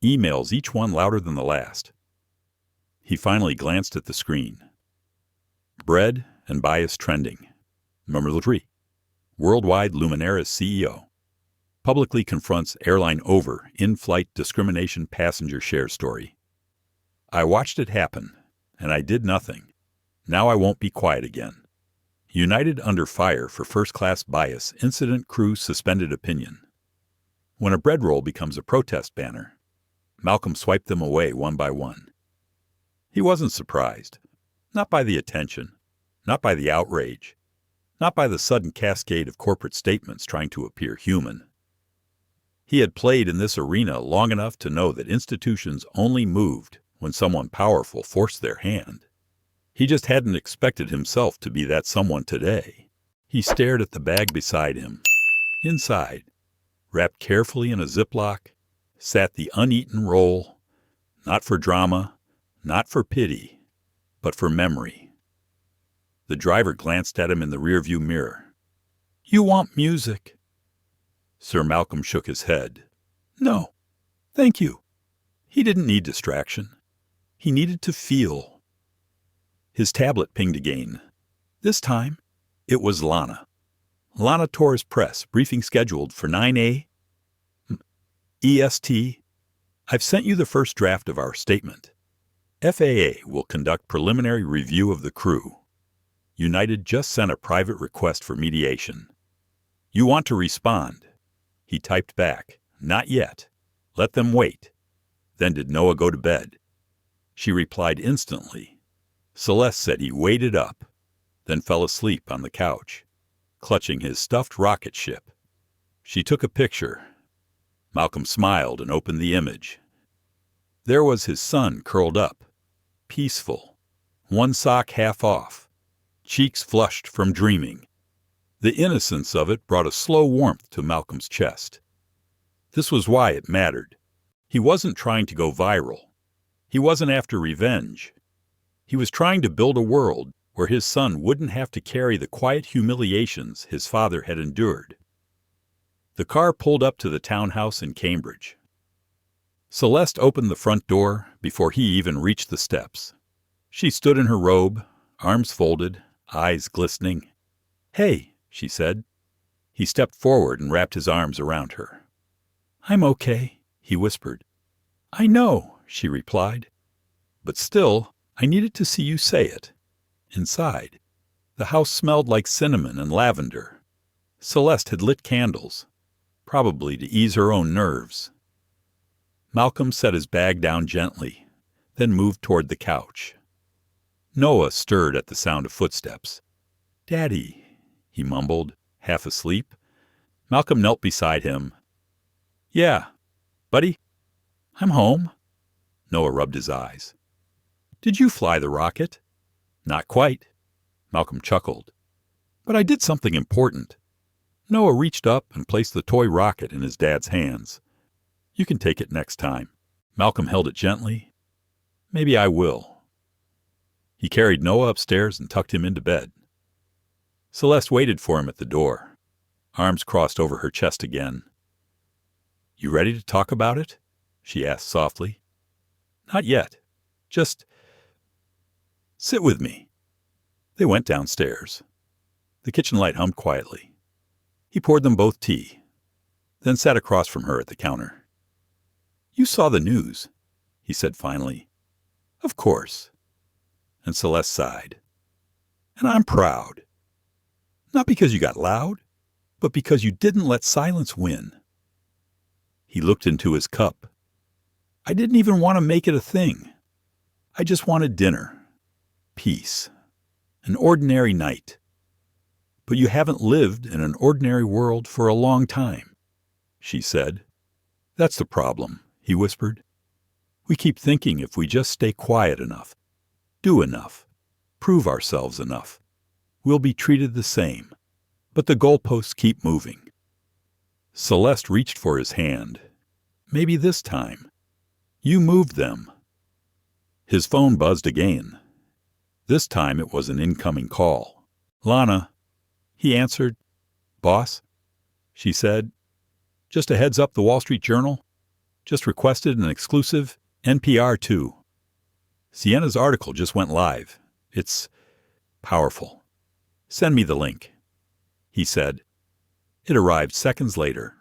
emails, each one louder than the last. He finally glanced at the screen. Bread and bias trending. Number 3. Worldwide Luminaris CEO. Publicly confronts airline over in-flight discrimination passenger share story. I watched it happen, and I did nothing. Now I won't be quiet again. United under fire for first-class bias, incident crew suspended opinion. When a bread roll becomes a protest banner, Malcolm swiped them away one by one. He wasn't surprised. Not by the attention, not by the outrage, not by the sudden cascade of corporate statements trying to appear human. He had played in this arena long enough to know that institutions only moved when someone powerful forced their hand. He just hadn't expected himself to be that someone today. He stared at the bag beside him. Inside, wrapped carefully in a Ziploc, sat the uneaten roll, not for drama, not for pity, but for memory. The driver glanced at him in the rearview mirror. "You want music?" Sir Malcolm shook his head. "No, thank you." He didn't need distraction. He needed to feel. His tablet pinged again. This time, it was Lana. Lana Torres Press, briefing scheduled for 9 EST. I've sent you the first draft of our statement. FAA will conduct preliminary review of the crew. United just sent a private request for mediation. You want to respond? He typed back, "Not yet. Let them wait." Then did Noah go to bed? She replied instantly. Celeste said he waited up, then fell asleep on the couch, clutching his stuffed rocket ship. She took a picture. Malcolm smiled and opened the image. There was his son curled up, peaceful, one sock half off, cheeks flushed from dreaming. The innocence of it brought a slow warmth to Malcolm's chest. This was why it mattered. He wasn't trying to go viral. He wasn't after revenge. He was trying to build a world where his son wouldn't have to carry the quiet humiliations his father had endured. The car pulled up to the townhouse in Cambridge. Celeste opened the front door before he even reached the steps. She stood in her robe, arms folded, eyes glistening. "Hey," she said. He stepped forward and wrapped his arms around her. "I'm okay," he whispered. "I know," she replied. "But still, I needed to see you say it." Inside, the house smelled like cinnamon and lavender. Celeste had lit candles, probably to ease her own nerves. Malcolm set his bag down gently, then moved toward the couch. Noah stirred at the sound of footsteps. "Daddy," he mumbled, half asleep. Malcolm knelt beside him. "Yeah, buddy? I'm home." Noah rubbed his eyes. "Did you fly the rocket?" "Not quite." Malcolm chuckled. "But I did something important." Noah reached up and placed the toy rocket in his dad's hands. "You can take it next time." Malcolm held it gently. "Maybe I will." He carried Noah upstairs and tucked him into bed. Celeste waited for him at the door, arms crossed over her chest again. "You ready to talk about it?" she asked softly. "Not yet. Just sit with me." They went downstairs. The kitchen light hummed quietly. He poured them both tea, then sat across from her at the counter. "You saw the news," he said finally. "Of course." And Celeste sighed. "And I'm proud." Not because you got loud, but because you didn't let silence win. He looked into his cup. I didn't even want to make it a thing. I just wanted dinner, peace, an ordinary night. But you haven't lived in an ordinary world for a long time, she said. That's the problem, he whispered. We keep thinking if we just stay quiet enough, do enough, prove ourselves enough, we'll be treated the same. But the goalposts keep moving. Celeste reached for his hand. Maybe this time. You moved them. His phone buzzed again. This time it was an incoming call. Lana. He answered. Boss? She said. Just a heads up, the Wall Street Journal just requested an exclusive NPR too. Sienna's article just went live. It's powerful. Send me the link, he said. It arrived seconds later.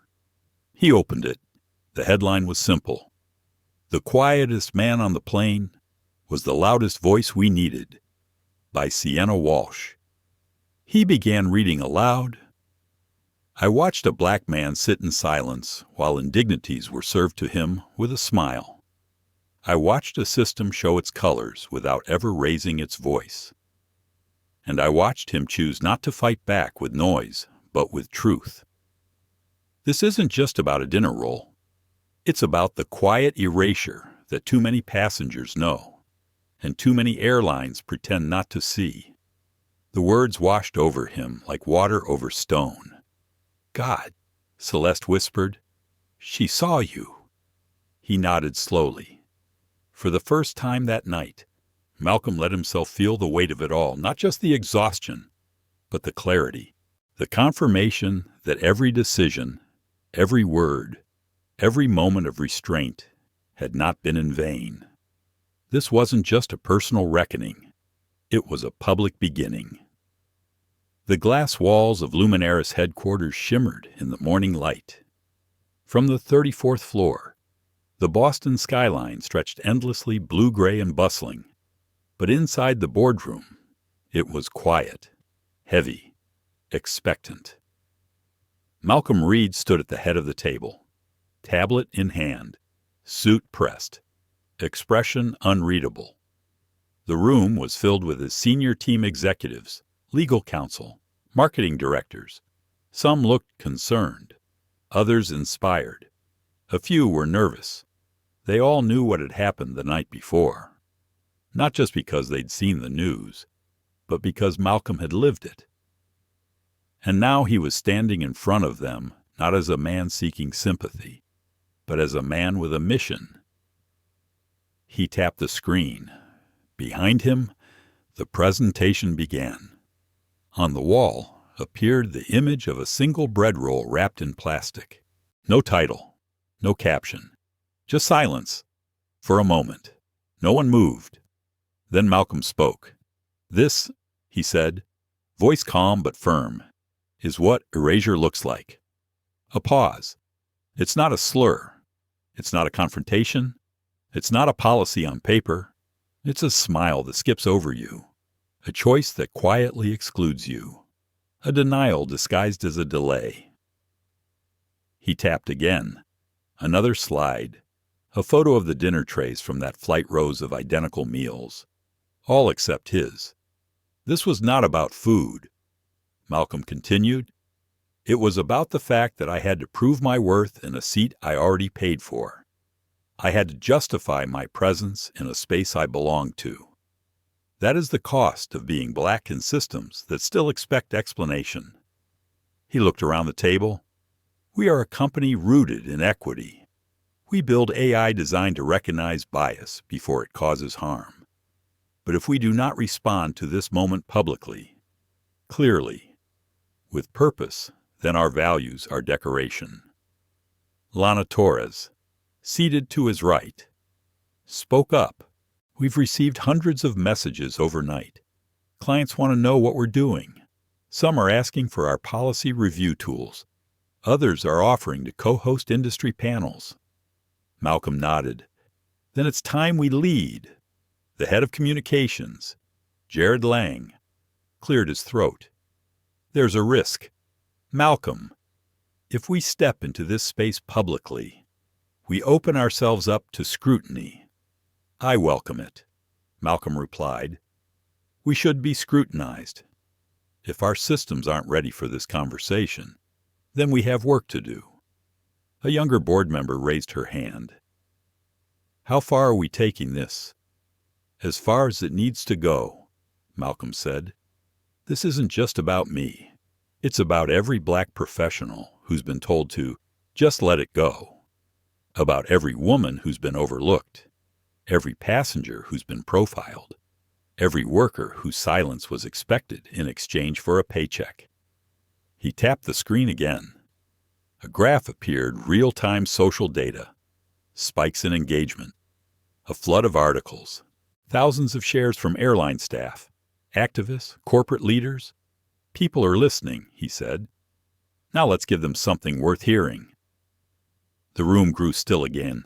He opened it. The headline was simple. The quietest man on the plane was the loudest voice we needed, by Sienna Walsh. He began reading aloud. I watched a black man sit in silence while indignities were served to him with a smile. I watched a system show its colors without ever raising its voice. And I watched him choose not to fight back with noise, but with truth. This isn't just about a dinner roll. It's about the quiet erasure that too many passengers know, and too many airlines pretend not to see. The words washed over him like water over stone. God, Celeste whispered. She saw you. He nodded slowly. For the first time that night, Malcolm let himself feel the weight of it all, not just the exhaustion, but the clarity, the confirmation that every decision, every word, every moment of restraint had not been in vain. This wasn't just a personal reckoning. It was a public beginning. The glass walls of Luminaris headquarters shimmered in the morning light. From the 34th floor, the Boston skyline stretched endlessly blue-gray and bustling. But inside the boardroom, it was quiet, heavy, expectant. Malcolm Reid stood at the head of the table, tablet in hand, suit pressed, expression unreadable. The room was filled with his senior team executives, legal counsel, marketing directors. Some looked concerned, others inspired. A few were nervous. They all knew what had happened the night before. Not just because they'd seen the news, but because Malcolm had lived it. And now he was standing in front of them, not as a man seeking sympathy, but as a man with a mission. He tapped the screen. Behind him, the presentation began. On the wall appeared the image of a single bread roll wrapped in plastic. No title, no caption, just silence. For a moment, no one moved. Then Malcolm spoke. This, he said, voice calm but firm, is what erasure looks like. A pause. It's not a slur. It's not a confrontation. It's not a policy on paper. It's a smile that skips over you. A choice that quietly excludes you. A denial disguised as a delay. He tapped again. Another slide. A photo of the dinner trays from that flight rows of identical meals. All except his. This was not about food. Malcolm continued. It was about the fact that I had to prove my worth in a seat I already paid for. I had to justify my presence in a space I belonged to. That is the cost of being black in systems that still expect explanation. He looked around the table. We are a company rooted in equity. We build AI designed to recognize bias before it causes harm. But if we do not respond to this moment publicly, clearly, with purpose, then our values are decoration. Lana Torres, seated to his right, spoke up. We've received hundreds of messages overnight. Clients want to know what we're doing. Some are asking for our policy review tools. Others are offering to co-host industry panels. Malcolm nodded. Then it's time we lead. The head of communications, Jared Lang, cleared his throat. There's a risk. Malcolm, if we step into this space publicly, we open ourselves up to scrutiny. I welcome it, Malcolm replied. We should be scrutinized. If our systems aren't ready for this conversation, then we have work to do. A younger board member raised her hand. How far are we taking this? As far as it needs to go, Malcolm said. This isn't just about me. It's about every black professional who's been told to just let it go. About every woman who's been overlooked. Every passenger who's been profiled. Every worker whose silence was expected in exchange for a paycheck. He tapped the screen again. A graph appeared, real-time social data, spikes in engagement, a flood of articles, thousands of shares from airline staff, activists, corporate leaders. People are listening, he said. Now let's give them something worth hearing. The room grew still again.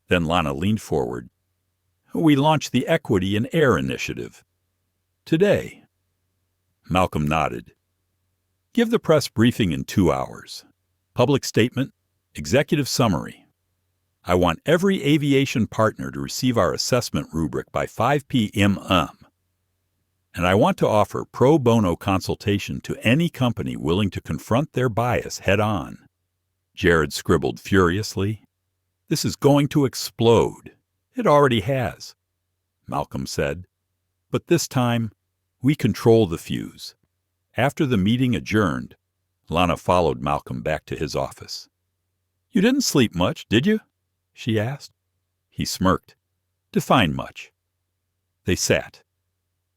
Then Lana leaned forward. We launched the Equity in Air initiative. Today. Malcolm nodded. Give the press briefing in 2 hours. Public statement, executive summary. I want every aviation partner to receive our assessment rubric by 5 p.m. And I want to offer pro bono consultation to any company willing to confront their bias head-on. Jared scribbled furiously. This is going to explode. It already has, Malcolm said. But this time, we control the fuse. After the meeting adjourned, Lana followed Malcolm back to his office. You didn't sleep much, did you? She asked. He smirked. Define much. They sat.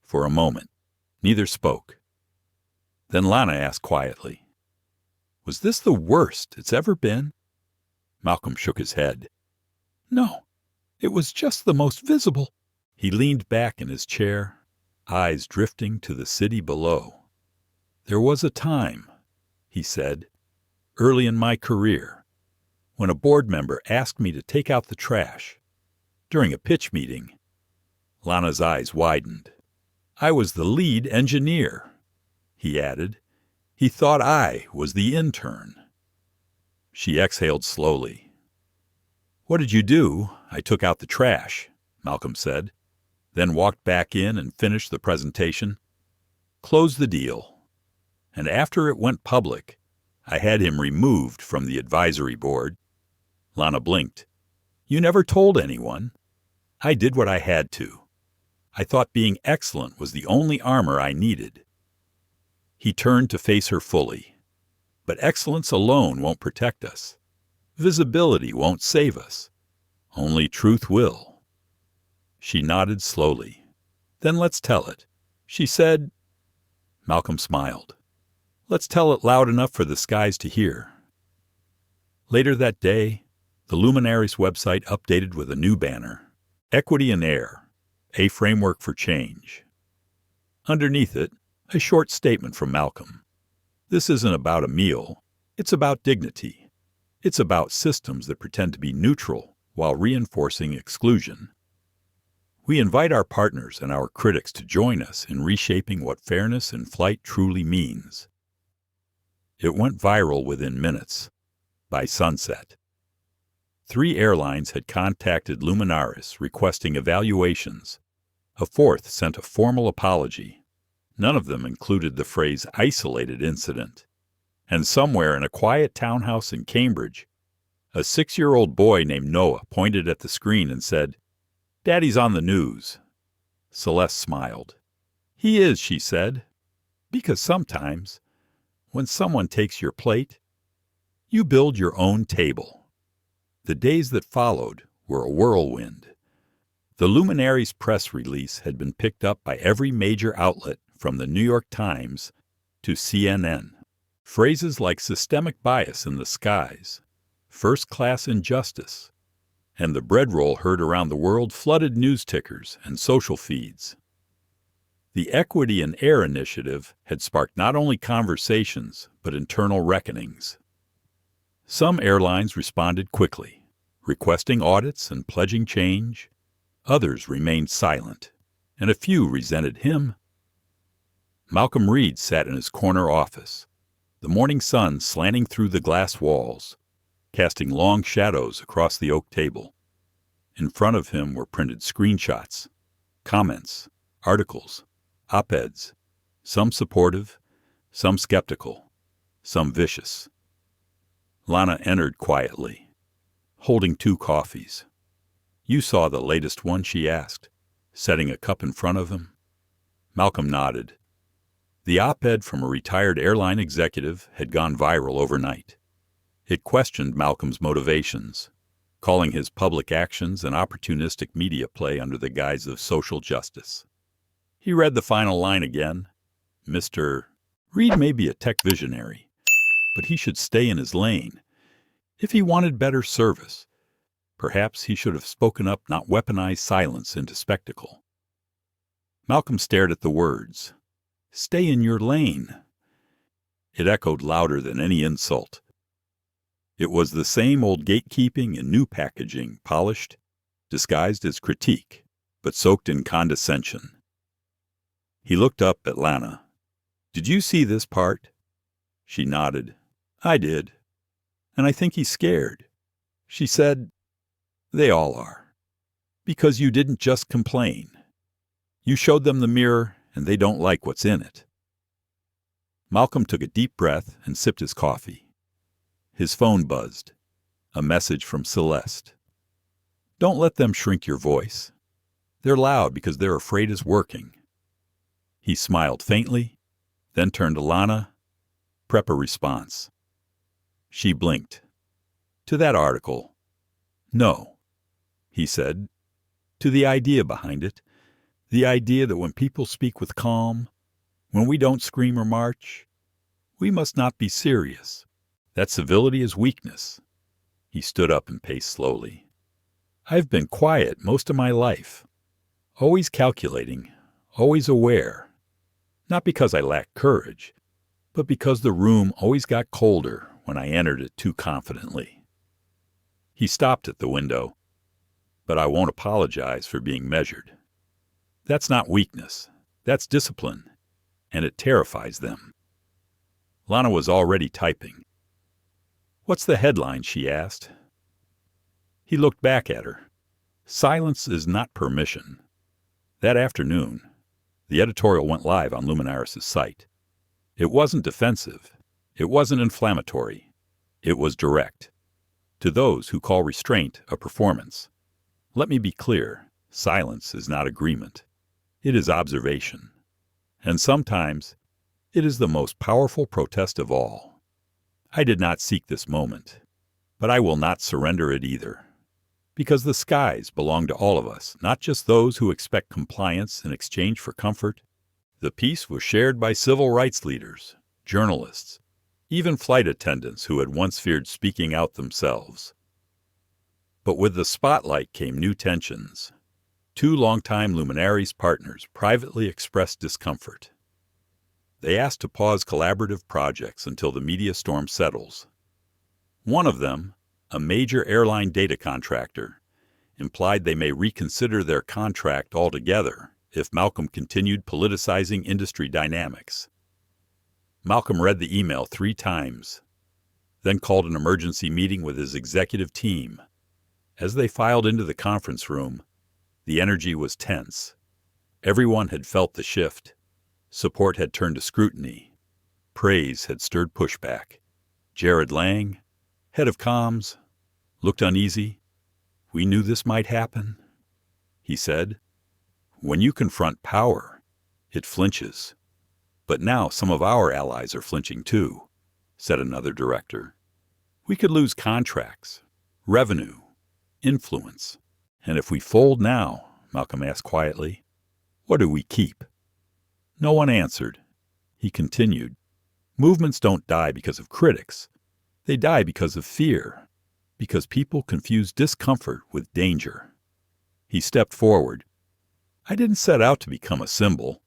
For a moment, neither spoke. Then Lana asked quietly, Was this the worst it's ever been? Malcolm shook his head. No, it was just the most visible. He leaned back in his chair, eyes drifting to the city below. There was a time, he said, early in my career, when a board member asked me to take out the trash. During a pitch meeting, Lana's eyes widened. I was the lead engineer, he added. He thought I was the intern. She exhaled slowly. What did you do? I took out the trash, Malcolm said, then walked back in and finished the presentation. Closed the deal. And after it went public, I had him removed from the advisory board. Lana blinked. You never told anyone. I did what I had to. I thought being excellent was the only armor I needed. He turned to face her fully. But excellence alone won't protect us. Visibility won't save us. Only truth will. She nodded slowly. Then let's tell it. She said. Malcolm smiled. Let's tell it loud enough for the skies to hear. Later that day, the Luminaris website updated with a new banner, Equity in Air, a framework for change. Underneath it, a short statement from Malcolm. This isn't about a meal, it's about dignity. It's about systems that pretend to be neutral while reinforcing exclusion. We invite our partners and our critics to join us in reshaping what fairness in flight truly means. It went viral within minutes. By sunset, 3 airlines had contacted Luminaris requesting evaluations. A 4th sent a formal apology. None of them included the phrase isolated incident. And somewhere in a quiet townhouse in Cambridge, a 6-year-old boy named Noah pointed at the screen and said, Daddy's on the news. Celeste smiled. He is, she said, because sometimes, when someone takes your plate, you build your own table. The days that followed were a whirlwind. The Luminaries press release had been picked up by every major outlet from the New York Times to CNN. Phrases like systemic bias in the skies, first-class injustice, and the bread roll heard around the world flooded news tickers and social feeds. The Equity in Air initiative had sparked not only conversations, but internal reckonings. Some airlines responded quickly, requesting audits and pledging change. Others remained silent, and a few resented him. Malcolm Reid sat in his corner office, the morning sun slanting through the glass walls, casting long shadows across the oak table. In front of him were printed screenshots, comments, articles, op-eds, some supportive, some skeptical, some vicious. Lana entered quietly, holding 2 coffees. "You saw the latest one?" she asked, setting a cup in front of him. Malcolm nodded. The op-ed from a retired airline executive had gone viral overnight. It questioned Malcolm's motivations, calling his public actions an opportunistic media play under the guise of social justice. He read the final line again. Mr. Reid may be a tech visionary, but he should stay in his lane. If he wanted better service, perhaps he should have spoken up, not weaponized silence into spectacle. Malcolm stared at the words. Stay in your lane. It echoed louder than any insult. It was the same old gatekeeping in new packaging, polished, disguised as critique, but soaked in condescension. He looked up at Lana. "Did you see this part?" She nodded. "I did. And I think he's scared." She said, "They all are. Because you didn't just complain. You showed them the mirror, and they don't like what's in it." Malcolm took a deep breath and sipped his coffee. His phone buzzed. A message from Celeste. "Don't let them shrink your voice. They're loud because they're afraid it's working." He smiled faintly, then turned to Lana. "Prep a response." She blinked. "To that article?" "No," he said. "To the idea behind it. The idea that when people speak with calm, when we don't scream or march, we must not be serious. That civility is weakness." He stood up and paced slowly. "I've been quiet most of my life, always calculating, always aware. Not because I lacked courage, but because the room always got colder when I entered it too confidently." He stopped at the window. "But I won't apologize for being measured. That's not weakness. That's discipline, and it terrifies them." Lana was already typing. "What's the headline?" she asked. He looked back at her. "Silence is not permission." That afternoon, the editorial went live on Luminaris' site. It wasn't defensive. It wasn't inflammatory. It was direct. To those who call restraint a performance, let me be clear, silence is not agreement. It is observation. And sometimes, it is the most powerful protest of all. I did not seek this moment, but I will not surrender it either. Because the skies belong to all of us, not just those who expect compliance in exchange for comfort. The peace was shared by civil rights leaders, journalists, even flight attendants who had once feared speaking out themselves. But with the spotlight came new tensions. 2 longtime Luminaris partners privately expressed discomfort. They asked to pause collaborative projects until the media storm settles. One of them, a major airline data contractor, implied they may reconsider their contract altogether if Malcolm continued politicizing industry dynamics. Malcolm read the email 3 times, then called an emergency meeting with his executive team. As they filed into the conference room, the energy was tense. Everyone had felt the shift. Support had turned to scrutiny. Praise had stirred pushback. Jared Lang, head of comms, looked uneasy. "We knew this might happen," he said. "When you confront power, it flinches. But now some of our allies are flinching too," said another director. "We could lose contracts, revenue, influence. And if we fold now," Malcolm asked quietly, "what do we keep?" No one answered. He continued, "Movements don't die because of critics. They die because of fear, because people confuse discomfort with danger." He stepped forward. "I didn't set out to become a symbol.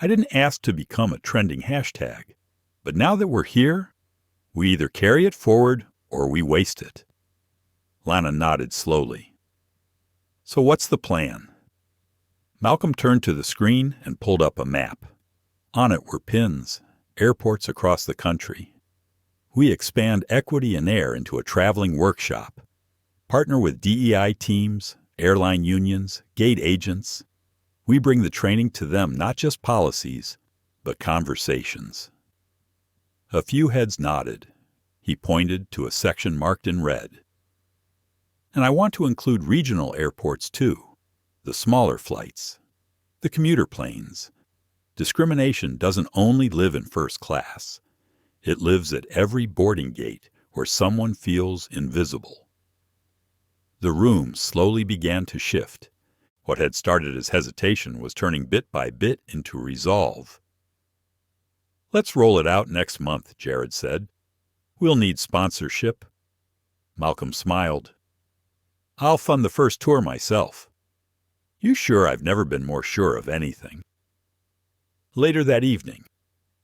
I didn't ask to become a trending hashtag. But now that we're here, we either carry it forward or we waste it." Lana nodded slowly. "So what's the plan?" Malcolm turned to the screen and pulled up a map. On it were pins, airports across the country. We expand equity in air into a traveling workshop. Partner with DEI teams, airline unions, gate agents. We bring the training to them, not just policies, but conversations. A few heads nodded. He pointed to a section marked in red. And I want to include regional airports too, the smaller flights, the commuter planes. Discrimination doesn't only live in first class. It lives at every boarding gate where someone feels invisible. The room slowly began to shift. What had started as hesitation was turning bit by bit into resolve. "Let's roll it out next month," Jared said. "We'll need sponsorship." Malcolm smiled. "I'll fund the first tour myself." "You sure? I've never been more sure of anything." Later that evening,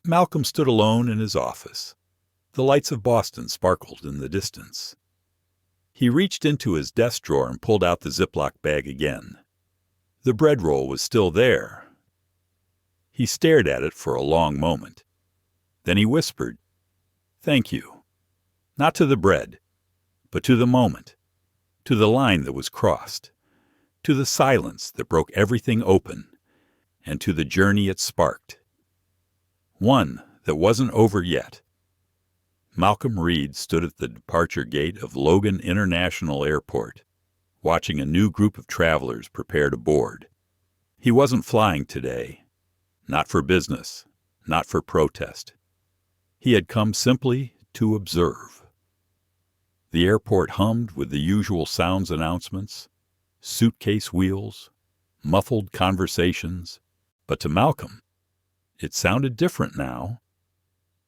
Malcolm stood alone in his office. The lights of Boston sparkled in the distance. He reached into his desk drawer and pulled out the Ziploc bag again. The bread roll was still there. He stared at it for a long moment. Then he whispered, "Thank you. Not to the bread, but to the moment, to the line that was crossed, to the silence that broke everything open, and to the journey it sparked. One that wasn't over yet." Malcolm Reid stood at the departure gate of Logan International Airport, watching a new group of travelers prepare to board. He wasn't flying today. Not for business, not for protest. He had come simply to observe. The airport hummed with the usual sounds announcements, suitcase wheels, muffled conversations, but to Malcolm, it sounded different now.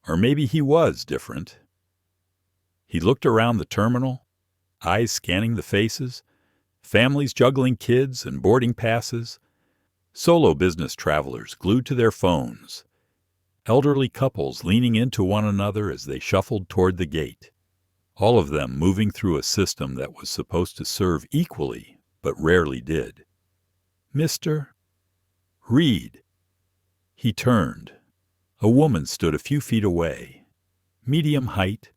Or maybe he was different. He looked around the terminal, eyes scanning the faces, families juggling kids and boarding passes, solo business travelers glued to their phones, elderly couples leaning into one another as they shuffled toward the gate, all of them moving through a system that was supposed to serve equally, but rarely did. "Mr. Reid." He turned. A woman stood a few feet away, medium height,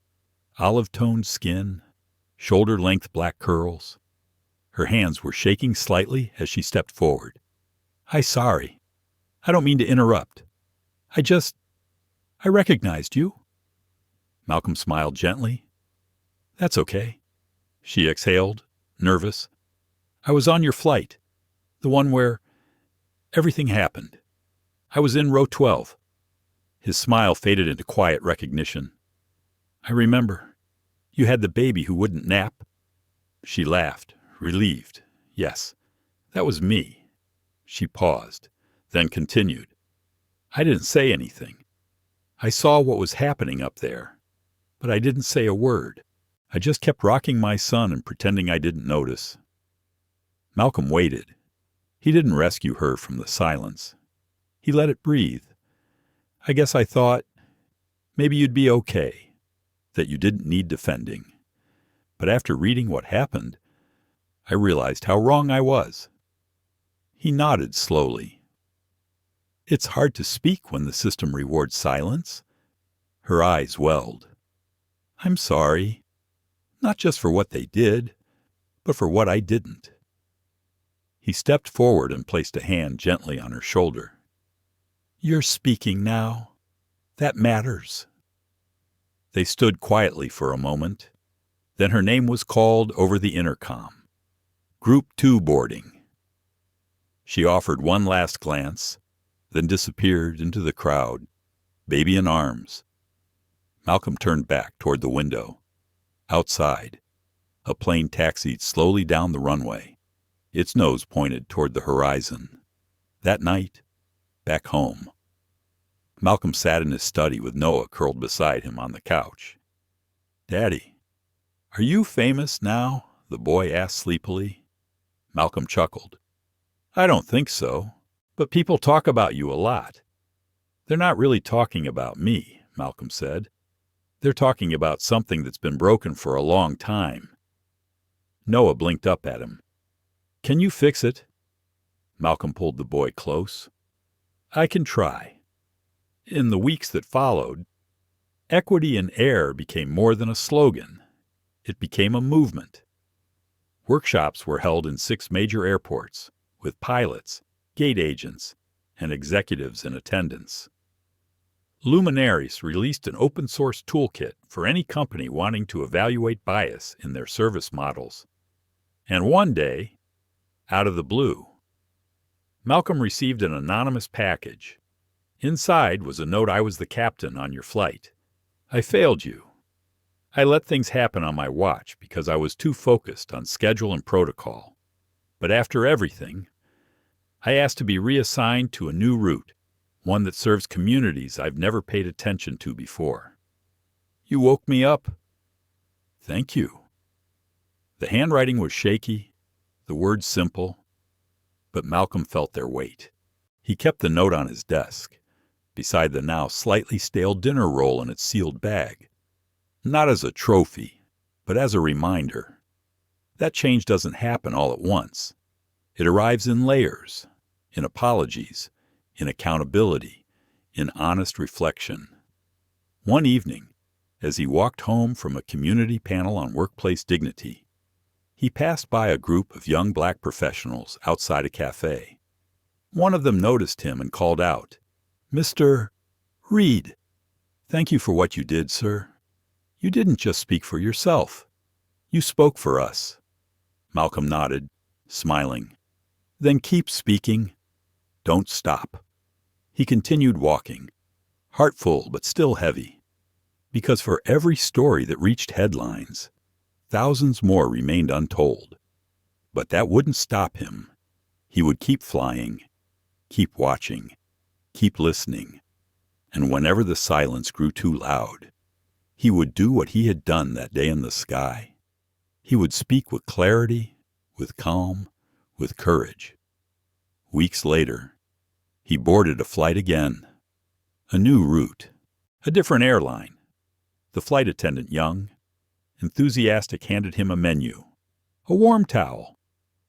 olive-toned skin, shoulder-length black curls. Her hands were shaking slightly as she stepped forward. Sorry. I don't mean to interrupt. I recognized you." Malcolm smiled gently. "That's okay." She exhaled, nervous. "I was on your flight, the one where everything happened. I was in row 12. His smile faded into quiet recognition. "I remember. You had the baby who wouldn't nap." She laughed, relieved. "Yes, that was me." She paused, then continued. "I didn't say anything. I saw what was happening up there, but I didn't say a word. I just kept rocking my son and pretending I didn't notice." Malcolm waited. He didn't rescue her from the silence. He let it breathe. "I guess I thought maybe you'd be okay, that you didn't need defending. But after reading what happened, I realized how wrong I was." He nodded slowly. "It's hard to speak when the system rewards silence." Her eyes welled. "I'm sorry, not just for what they did, but for what I didn't." He stepped forward and placed a hand gently on her shoulder. "You're speaking now. That matters." They stood quietly for a moment. Then her name was called over the intercom. "Group 2 boarding." She offered one last glance, then disappeared into the crowd, baby in arms. Malcolm turned back toward the window. Outside, a plane taxied slowly down the runway, its nose pointed toward the horizon. That night, back home, Malcolm sat in his study with Noah curled beside him on the couch. "Daddy, are you famous now?" the boy asked sleepily. Malcolm chuckled. "I don't think so, but people talk about you a lot." "They're not really talking about me," Malcolm said. "They're talking about something that's been broken for a long time." Noah blinked up at him. "Can you fix it?" Malcolm pulled the boy close. "I can try." In the weeks that followed, equity in air became more than a slogan. It became a movement. Workshops were held in 6 major airports, with pilots, gate agents, and executives in attendance. Luminaris released an open-source toolkit for any company wanting to evaluate bias in their service models. And one day, out of the blue, Malcolm received an anonymous package. Inside was a note: "I was the captain on your flight. I failed you. I let things happen on my watch because I was too focused on schedule and protocol. But after everything, I asked to be reassigned to a new route, one that serves communities I've never paid attention to before. You woke me up. Thank you." The handwriting was shaky, the words simple, but Malcolm felt their weight. He kept the note on his desk, beside the now slightly stale dinner roll in its sealed bag. Not as a trophy, but as a reminder. That change doesn't happen all at once. It arrives in layers, in apologies, in accountability, in honest reflection. One evening, as he walked home from a community panel on workplace dignity, he passed by a group of young black professionals outside a cafe. One of them noticed him and called out, "Mr. Reid, thank you for what you did, sir. You didn't just speak for yourself. You spoke for us." Malcolm nodded, smiling. "Then keep speaking. Don't stop." He continued walking, heartful but still heavy, because for every story that reached headlines, thousands more remained untold. But that wouldn't stop him. He would keep flying, keep watching, keep listening, and whenever the silence grew too loud, he would do what he had done that day in the sky. He would speak with clarity, with calm, with courage. Weeks later, he boarded a flight again. A new route, a different airline. The flight attendant, young, enthusiastic, handed him a menu, a warm towel,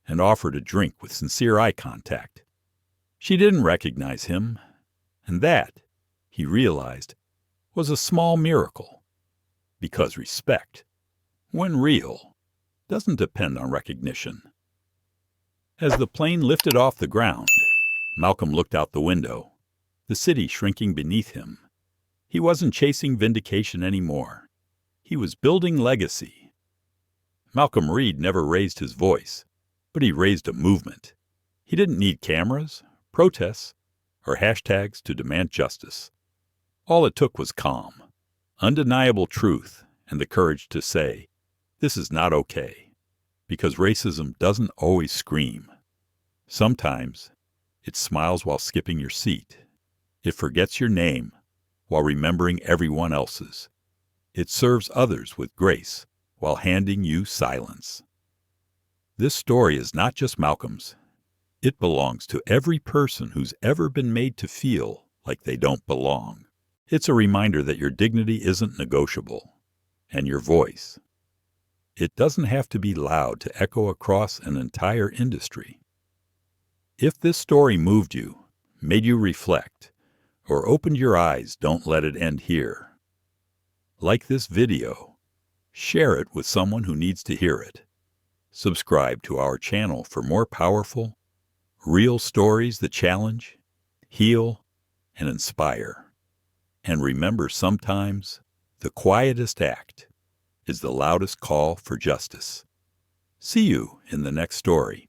and offered a drink with sincere eye contact. She didn't recognize him, and that, he realized, was a small miracle. Because respect, when real, doesn't depend on recognition. As the plane lifted off the ground, Malcolm looked out the window, the city shrinking beneath him. He wasn't chasing vindication anymore. He was building legacy. Malcolm Reid never raised his voice, but he raised a movement. He didn't need cameras, protests, or hashtags to demand justice. All it took was calm, undeniable truth, and the courage to say, "This is not okay," because racism doesn't always scream. Sometimes it smiles while skipping your seat. It forgets your name while remembering everyone else's. It serves others with grace while handing you silence. This story is not just Malcolm's. It belongs to every person who's ever been made to feel like they don't belong. It's a reminder that your dignity isn't negotiable, and your voice, it doesn't have to be loud to echo across an entire industry. If this story moved you, made you reflect, or opened your eyes, don't let it end here. Like this video, share it with someone who needs to hear it. Subscribe to our channel for more powerful, real stories that challenge, heal, and inspire. And remember, sometimes the quietest act is the loudest call for justice. See you in the next story.